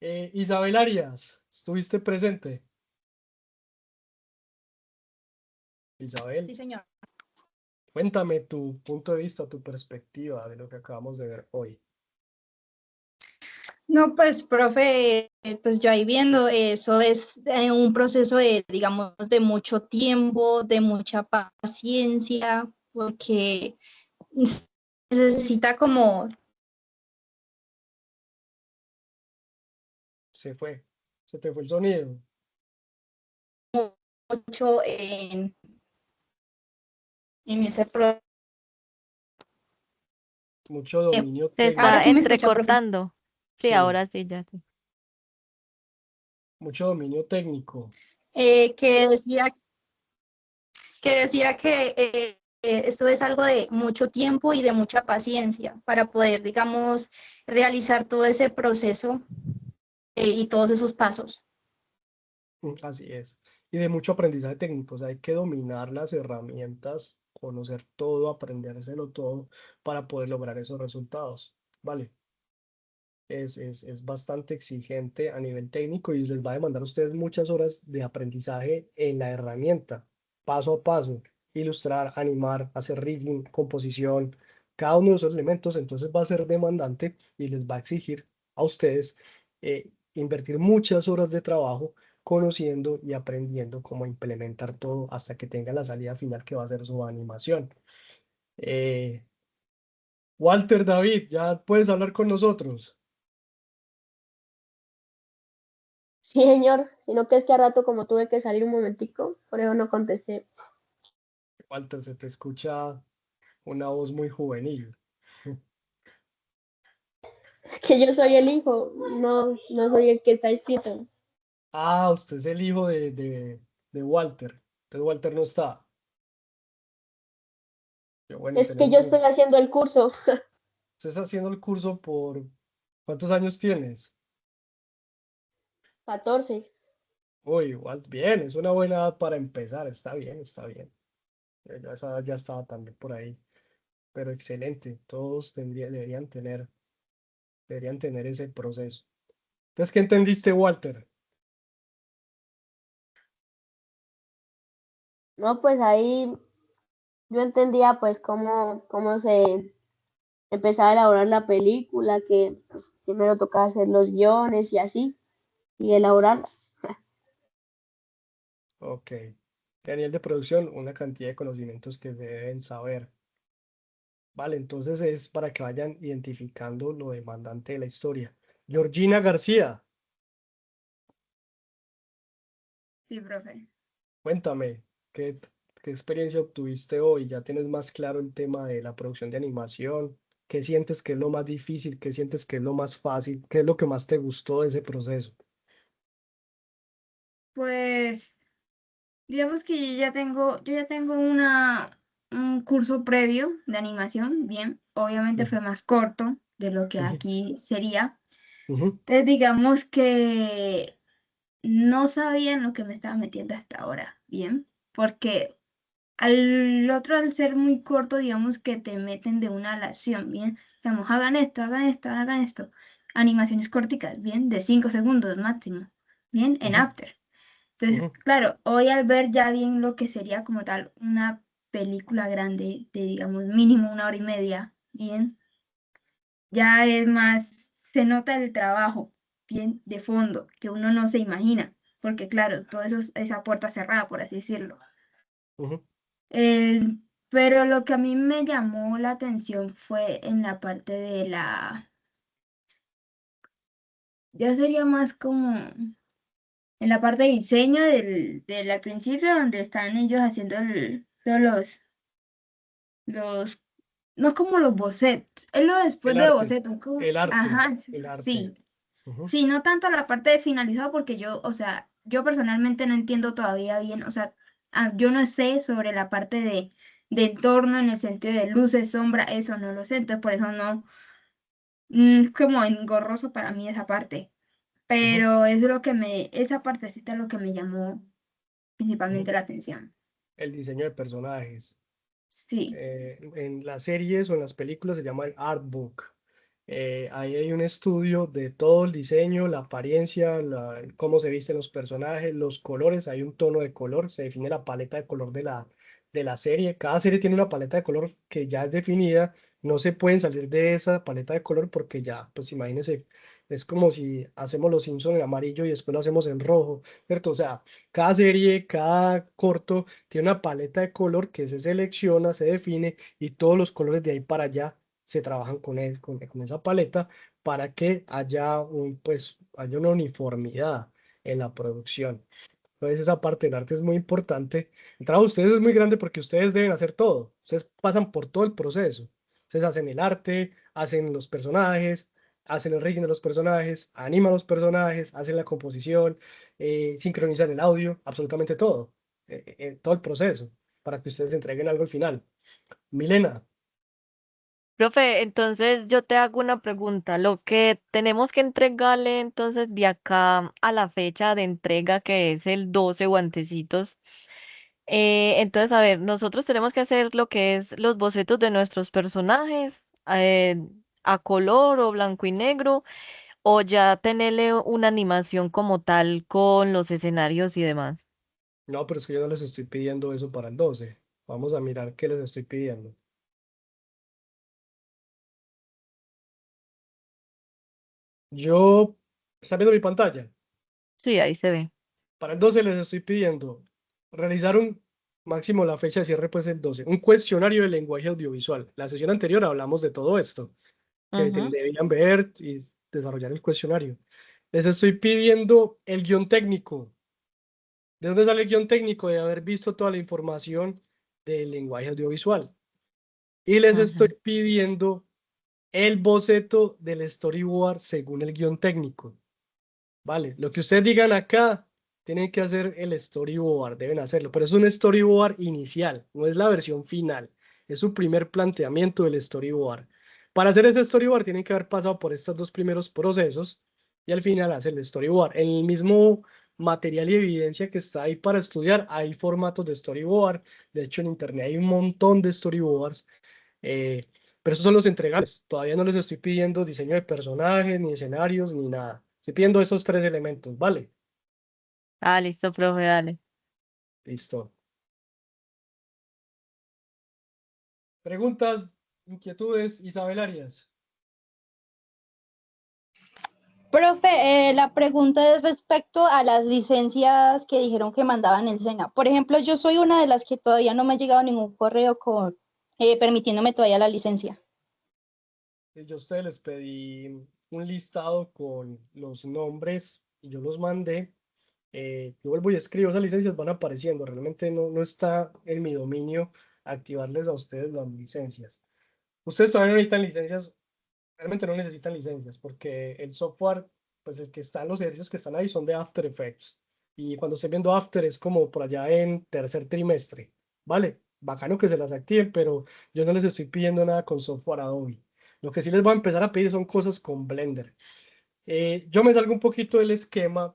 A: Isabel Arias, ¿estuviste presente? Isabel,
E: Sí, señor.
A: cuéntame tu punto de vista, tu perspectiva de lo que acabamos de ver hoy.
E: No, pues, profe, pues yo ahí viendo, eso es un proceso de, digamos, de mucho tiempo, de mucha paciencia, porque necesita como
A: Se fue, se te fue el sonido.
E: mucho en ese proceso.
A: Mucho dominio
B: Se
E: Ahora
A: técnico.
B: está
E: sí me escucha, profe.
B: entrecortando. Sí,
A: Sí,
B: ahora sí, ya sí.
A: mucho dominio técnico.
E: Que decía que esto es algo de mucho tiempo y de mucha paciencia para poder, digamos, realizar todo ese proceso y todos esos pasos.
A: Así es. Y de mucho aprendizaje técnico. O sea, hay que dominar las herramientas, conocer todo, aprendérselo todo para poder lograr esos resultados. ¿Vale? Es bastante exigente a nivel técnico y les va a demandar a ustedes muchas horas de aprendizaje en la herramienta, paso a paso, ilustrar, animar, hacer rigging, composición, cada uno de esos elementos, entonces va a ser demandante y les va a exigir a ustedes invertir muchas horas de trabajo conociendo y aprendiendo cómo implementar todo hasta que tengan la salida final que va a ser su animación. Eh, Walter David, ya puedes hablar con nosotros.
F: Sí, señor, sino que es que a rato como tuve que salir un momentico, por eso no contesté.
A: Walter, se te escucha una voz muy juvenil.
F: Es que yo soy el hijo, no soy el que está escrito.
A: Ah, usted es el hijo de Walter. Entonces Walter no está. Pero bueno,
F: Es que yo
A: tenemos
F: estoy
A: un...
F: haciendo el curso,
A: Usted está haciendo el curso por... ¿Cuántos años tienes?
F: 14.
A: Uy, igual, bien, es una buena edad para empezar. Está bien, está bien. Yo a esa edad ya estaba también por ahí. Pero excelente. Todos deberían tener ese proceso. Entonces, ¿qué entendiste, Walter?
F: No, pues ahí yo entendía pues cómo se empezaba a elaborar la película, que pues, primero tocaba hacer los guiones y así, y elaborarla.
A: Ok. A nivel de producción, una cantidad de conocimientos que deben saber. Vale, entonces es para que vayan identificando lo demandante de la historia. Georgina García,
D: Sí, profe.
A: cuéntame, ¿qué, qué experiencia obtuviste hoy? ¿Ya tienes más claro el tema de la producción de animación? ¿Qué sientes que es lo más difícil? ¿Qué sientes que es lo más fácil? ¿Qué es lo que más te gustó de ese proceso?
D: Pues digamos que yo ya tengo un curso previo de animación, bien, obviamente
A: Ujú,
D: fue más corto de lo que
A: ujú,
D: aquí sería.
A: ujú,
D: Entonces digamos que no sabía en lo que me estaba metiendo hasta ahora, bien, porque al ser muy corto, digamos que te meten de una a la acción, bien, digamos, hagan esto, hagan esto, hagan esto. Animaciones corticas, bien, de 5 segundos máximo, bien, en
A: ujú,
D: After. Entonces,
A: ujú,
D: claro, hoy al ver ya bien lo que sería como tal una película grande de, digamos, mínimo 1 hora y media, bien, ya es más, se nota el trabajo, bien, de fondo, que uno no se imagina, porque claro, todo eso es esa puerta cerrada, por así decirlo.
A: ujú.
D: Eh, pero lo que a mí me llamó la atención fue en la parte de ya sería más como en la parte de diseño del al principio, donde están ellos haciendo todos los no como los bocetos, es lo después
A: El
D: de
A: arte,
D: bocetos, como,
A: el arte,
D: ajá,
A: el arte.
D: sí,
A: Ujú.
D: sí, no tanto la parte de finalizado porque yo, o sea, yo personalmente no entiendo todavía bien, o sea, yo no sé sobre la parte de entorno en el sentido de luces, sombra, eso no lo sé, entonces por eso no, es como engorroso para mí esa parte,
A: Ujú,
D: pero es lo que esa partecita es lo que me llamó
A: ujú.
D: principalmente la atención.
A: El diseño de personajes.
D: Sí,
A: En las series o en las películas se llama el art book. Ahí hay un estudio de todo el diseño, la apariencia, cómo se visten los personajes, los colores. Hay un tono de color, se define la paleta de color de la serie. Cada serie tiene una paleta de color que ya es definida. No se pueden salir de esa paleta de color porque ya, pues imagínense, es como si hacemos los Simpsons en amarillo y después lo hacemos en rojo, ¿cierto? O sea, cada serie, cada corto tiene una paleta de color que se selecciona, se define y todos los colores de ahí para allá se trabajan con esa paleta para que haya pues, haya una uniformidad en la producción. Entonces esa parte del arte es muy importante. El trabajo de ustedes es muy grande porque ustedes deben hacer todo. Ustedes pasan por todo el proceso. Ustedes hacen el arte, hacen los personajes, hacen el rigging de los personajes, animan los personajes, hacen la composición, sincronizan el audio, absolutamente todo. Todo el proceso para que ustedes entreguen algo al final. Milena,
B: Profe, entonces yo te hago una pregunta. Lo que tenemos que entregarle entonces de acá a la fecha de entrega, que es el 12 o antecitos, entonces, a ver, nosotros tenemos que hacer lo que es los bocetos de nuestros personajes a color o blanco y negro, o ya tenerle una animación como tal con los escenarios y demás.
A: no, pero es que yo no les estoy pidiendo eso para el 12. Vamos a mirar qué les estoy pidiendo. Yo, ¿está viendo mi pantalla?
B: Sí, ahí se ve.
A: Para el 12 les estoy pidiendo realizar máximo la fecha de cierre, pues el 12, un cuestionario de lenguaje audiovisual. La sesión anterior hablamos de todo esto, que
B: Ujú,
A: debían ver y desarrollar el cuestionario. Les estoy pidiendo el guión técnico. ¿De dónde sale el guión técnico? De haber visto toda la información del lenguaje audiovisual. Y les estoy
B: ujú.
A: pidiendo el boceto del storyboard según el guión técnico. Vale, lo que ustedes digan acá, tienen que hacer el storyboard, deben hacerlo, pero es un storyboard inicial, no es la versión final, es su primer planteamiento del storyboard. Para hacer ese storyboard tienen que haber pasado por estos dos primeros procesos y al final hacer el storyboard. En el mismo material y evidencia que está ahí para estudiar, hay formatos de storyboard, de hecho en internet hay un montón de storyboards, eh, pero esos son los entregables. Todavía no les estoy pidiendo diseño de personajes, ni escenarios, ni nada. Estoy pidiendo esos tres elementos, ¿vale?
B: Ah, listo, profe, dale.
A: Listo. Preguntas, inquietudes, Isabel Arias.
E: Profe, la pregunta es respecto a las licencias que dijeron que mandaban el SENA. Por ejemplo, yo soy una de las que todavía no me ha llegado ningún correo con permitiéndome todavía la licencia.
A: Yo a ustedes les pedí un listado con los nombres y yo los mandé. Yo vuelvo y escribo, esas licencias van apareciendo. Realmente no está en mi dominio activarles a ustedes las licencias. Ustedes todavía no necesitan licencias, realmente no necesitan licencias porque el software, pues el que está, los ejercicios que están ahí son de After Effects. Y cuando estoy viendo After es como por allá en tercer trimestre. Vale, bacano que se las activen, pero yo no les estoy pidiendo nada con software Adobe. Lo que sí les voy a empezar a pedir son cosas con Blender. Yo me salgo un poquito del esquema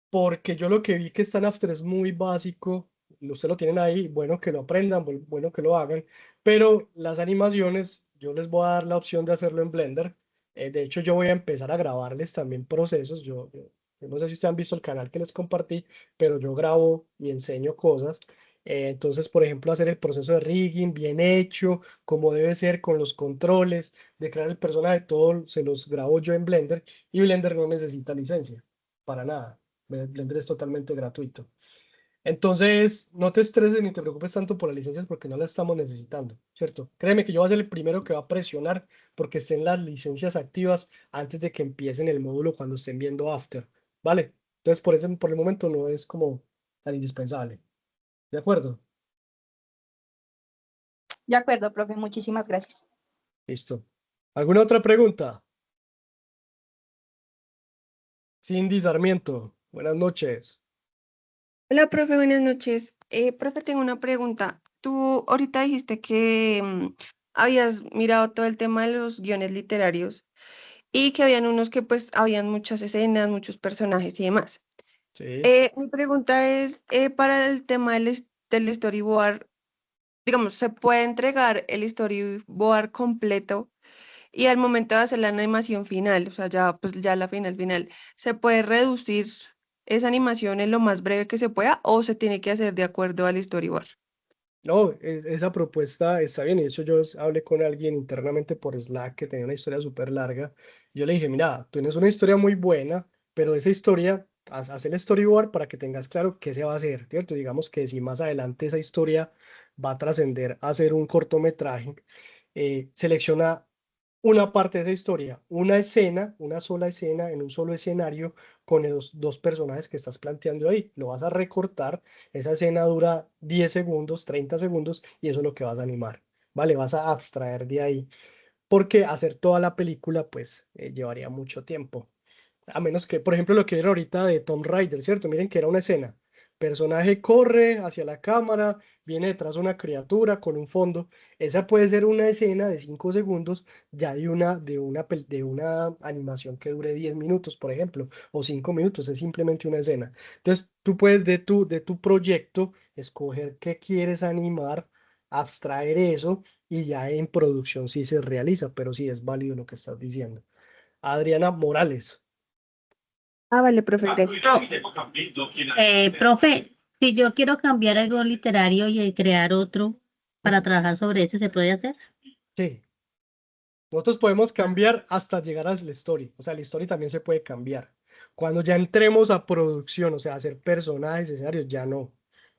A: porque yo lo que vi que está en After es muy básico, ustedes lo tienen ahí, bueno que lo aprendan, bueno que lo hagan, pero las animaciones yo les voy a dar la opción de hacerlo en Blender. De hecho, yo voy a empezar a grabarles también procesos. Yo no sé si ustedes han visto el canal que les compartí, pero yo grabo y enseño cosas. Entonces, por ejemplo, hacer el proceso de rigging bien hecho, como debe ser con los controles, de crear el personaje, todo se los grabo yo en Blender y Blender no necesita licencia, para nada. Blender es totalmente gratuito. Entonces, no te estreses ni te preocupes tanto por las licencias porque no las estamos necesitando, ¿cierto? Créeme que yo voy a ser el primero que va a presionar porque estén las licencias activas antes de que empiecen el módulo cuando estén viendo After, ¿vale? Entonces, por eso, por el momento no es como tan indispensable. ¿De acuerdo?
E: De acuerdo, profe, muchísimas gracias.
A: Listo. ¿Alguna otra pregunta? Cindy Sarmiento, buenas noches.
G: Hola, profe, buenas noches. Profe, tengo una pregunta. Tú ahorita dijiste que habías mirado todo el tema de los guiones literarios y que habían unos que pues habían muchas escenas, muchos personajes y demás.
A: Sí.
G: Mi pregunta es, para el tema del storyboard, digamos, ¿se puede entregar el storyboard completo y al momento de hacer la animación final, o sea, ya, pues ya la final, ¿se puede reducir esa animación en lo más breve que se pueda o se tiene que hacer de acuerdo al storyboard?
A: No, esa propuesta está bien. Y de hecho, yo hablé con alguien internamente por Slack que tenía una historia súper larga. Yo le dije, mira, tú tienes una historia muy buena, pero esa historia, haz el storyboard para que tengas claro qué se va a hacer, ¿cierto? Digamos que si más adelante esa historia va a trascender a ser un cortometraje, selecciona una parte de esa historia, una escena, una sola escena en un solo escenario con los dos personajes que estás planteando ahí. Lo vas a recortar, esa escena dura 10 segundos, 30 segundos y eso es lo que vas a animar, ¿vale? Vas a abstraer de ahí, porque hacer toda la película pues llevaría mucho tiempo. A menos que, por ejemplo, lo que era ahorita de Tomb Raider, ¿cierto? Miren que era una escena. Personaje corre hacia la cámara, viene detrás una criatura con un fondo. Esa puede ser una escena de 5 segundos, ya hay de una animación que dure 10 minutos, por ejemplo, o 5 minutos, es simplemente una escena. Entonces, tú puedes de tu proyecto escoger qué quieres animar, abstraer eso y ya en producción sí se realiza, pero sí es válido lo que estás diciendo. Adriana Morales.
G: Ah, vale, profe, gracias.
C: Profe, si yo quiero cambiar algo literario y crear otro para trabajar sobre ese, ¿se puede hacer?
A: Sí, nosotros podemos
C: Ah,
A: cambiar hasta llegar al story, o sea, el story también se puede cambiar. Cuando ya entremos a producción, o sea, hacer personajes, escenarios, ya no,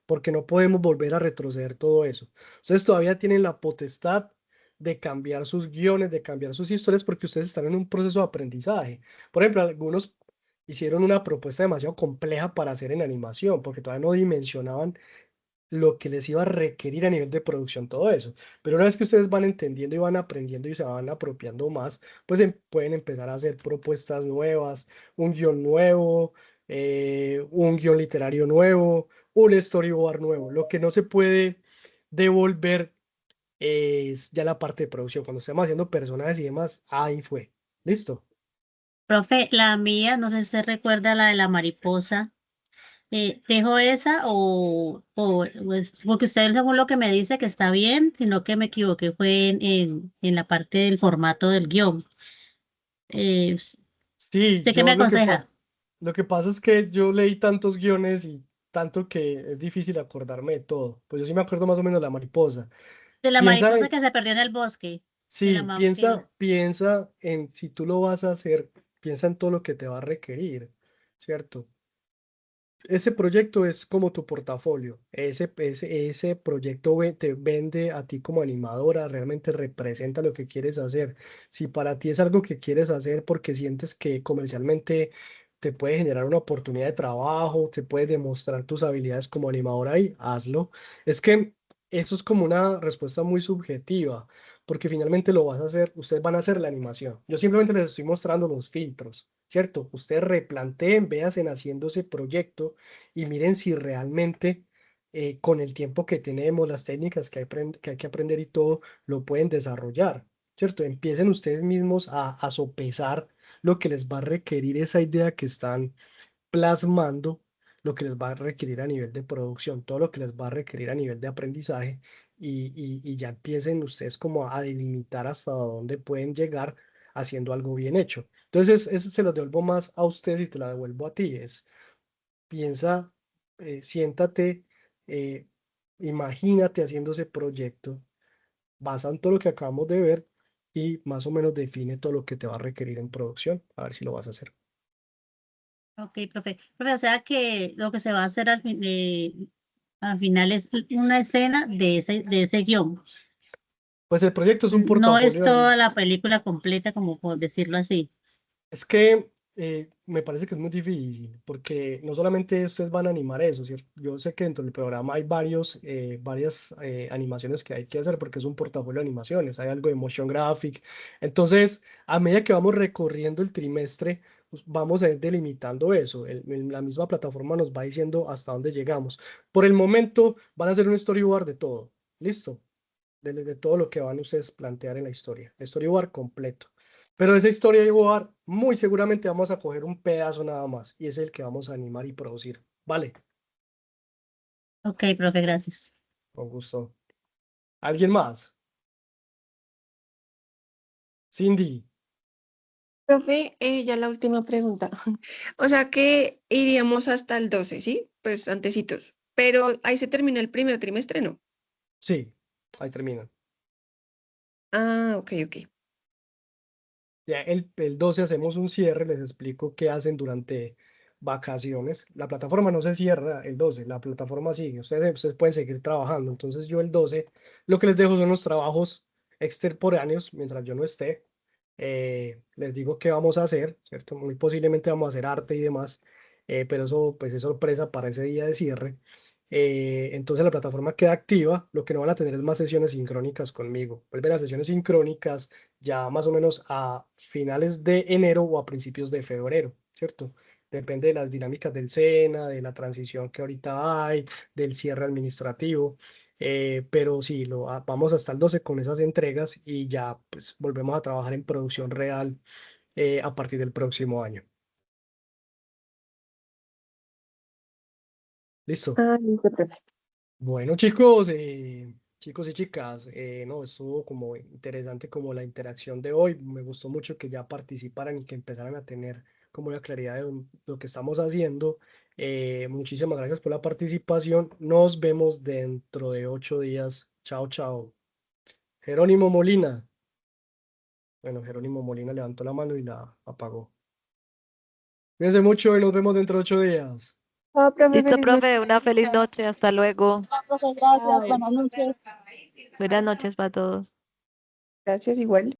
A: porque no podemos volver a retroceder todo eso. Ustedes todavía tienen la potestad de cambiar sus guiones, de cambiar sus historias, porque ustedes están en un proceso de aprendizaje. Por ejemplo, algunos hicieron una propuesta demasiado compleja para hacer en animación, porque todavía no dimensionaban lo que les iba a requerir a nivel de producción todo eso. Pero una vez que ustedes van entendiendo y van aprendiendo y se van apropiando más, pues pueden empezar a hacer propuestas nuevas, un guión nuevo, un guión literario nuevo, un storyboard nuevo. Lo que no se puede devolver es ya la parte de producción. Cuando estemos haciendo personajes y demás, ahí fue. ¿Listo?
C: profe, la mía, no sé si usted recuerda la de la mariposa. ¿Dejo esa o pues, porque usted según lo que me dice que está bien, sino que me equivoqué fue en la parte del formato del guión? Eh,
A: Sí,
C: ¿Usted qué me aconseja?
A: lo que pasa es que yo leí tantos guiones y tanto que es difícil acordarme de todo. Pues yo sí me acuerdo más o menos de la mariposa.
C: De la
A: Piensa
C: mariposa
A: en,
C: que se perdió en el bosque, de la
A: sí,
C: mamá.
A: piensa en si tú lo vas a hacer, piensa en todo lo que te va a requerir, ¿cierto? Ese proyecto es como tu portafolio. Ese proyecto te vende a ti como animadora, realmente representa lo que quieres hacer. Si para ti es algo que quieres hacer porque sientes que comercialmente te puede generar una oportunidad de trabajo, te puede demostrar tus habilidades como animadora ahí, hazlo. Es que eso es como una respuesta muy subjetiva, porque finalmente lo vas a hacer, ustedes van a hacer la animación. Yo simplemente les estoy mostrando los filtros. ¿Cierto? Ustedes replanteen, véanse haciendo ese proyecto y miren si realmente con el tiempo que tenemos, las técnicas que hay que aprender y todo, lo pueden desarrollar, ¿cierto? Empiecen ustedes mismos a sopesar lo que les va a requerir esa idea que están plasmando, lo que les va a requerir a nivel de producción, todo lo que les va a requerir a nivel de aprendizaje y ya empiecen ustedes como a delimitar hasta dónde pueden llegar haciendo algo bien hecho. Entonces, eso se lo devuelvo más a ustedes y te lo devuelvo a ti. Piensa, siéntate, eh, imagínate haciendo ese proyecto, basado en todo lo que acabamos de ver y más o menos define todo lo que te va a requerir en producción, a ver si lo vas a hacer.
C: Ok, profe. Profe, o sea que lo que se va a hacer al final es una escena de ese guión.
A: Pues el proyecto es un
C: No es
A: portafolio.
C: toda la película completa, como por decirlo así.
A: Es que Me parece que es muy difícil, porque no solamente ustedes van a animar eso, ¿cierto? Yo sé que dentro del programa hay varias animaciones que hay que hacer porque es un portafolio de animaciones, hay algo de motion graphic. Entonces, a medida que vamos recorriendo el trimestre, pues, vamos a ir delimitando eso. La misma plataforma nos va diciendo hasta dónde llegamos. Por el momento, van a hacer un storyboard de todo. ¿Listo? De todo lo que van ustedes a plantear en la historia. El storyboard completo. Pero de esa historia igual, muy seguramente vamos a coger un pedazo nada más y es el que vamos a animar y producir. Vale,
C: Ok, profe, gracias.
A: con gusto. ¿Alguien más? Cindy.
G: Profe, ya la última pregunta. O sea que iríamos hasta el 12, ¿sí? Pues antecitos. Pero ahí se termina el primer trimestre, ¿no?
A: Sí, ahí terminan.
G: Ah, ok, ok.
A: Ya el 12 hacemos un cierre, les explico qué hacen durante vacaciones. La plataforma no se cierra el 12, la plataforma sigue. Ustedes pueden seguir trabajando. Entonces yo el 12 lo que les dejo son los trabajos extemporáneos mientras yo no esté. Les digo qué vamos a hacer, ¿cierto? Muy posiblemente vamos a hacer arte y demás, pero eso pues es sorpresa para ese día de cierre. Entonces la plataforma queda activa, lo que no van a tener es más sesiones sincrónicas conmigo. Vuelven a sesiones sincrónicas ya más o menos a finales de enero o a principios de febrero, ¿cierto? Depende de las dinámicas del SENA, de la transición que ahorita hay, del cierre administrativo. Pero sí, vamos hasta el 12 con esas entregas y ya pues volvemos a trabajar en producción real a partir del próximo año. ¿Listo?
G: Ah, listo, profe.
A: Bueno, chicos, chicos y chicas, no, estuvo como interesante como la interacción de hoy. Me gustó mucho que ya participaran y que empezaran a tener como la claridad de lo que estamos haciendo. Muchísimas gracias por la participación. Nos vemos dentro de 8 días. Chao, chao. Jerónimo Molina. Bueno, Jerónimo Molina levantó la mano y la apagó. Cuídense mucho y nos vemos dentro de 8 días.
G: Chao, profe,
B: Listo,
G: feliz noche.
B: profe, una feliz noche, hasta luego.
F: Profe, gracias,
G: Chao.
F: buenas noches.
B: Buenas noches para todos.
G: Gracias, igual.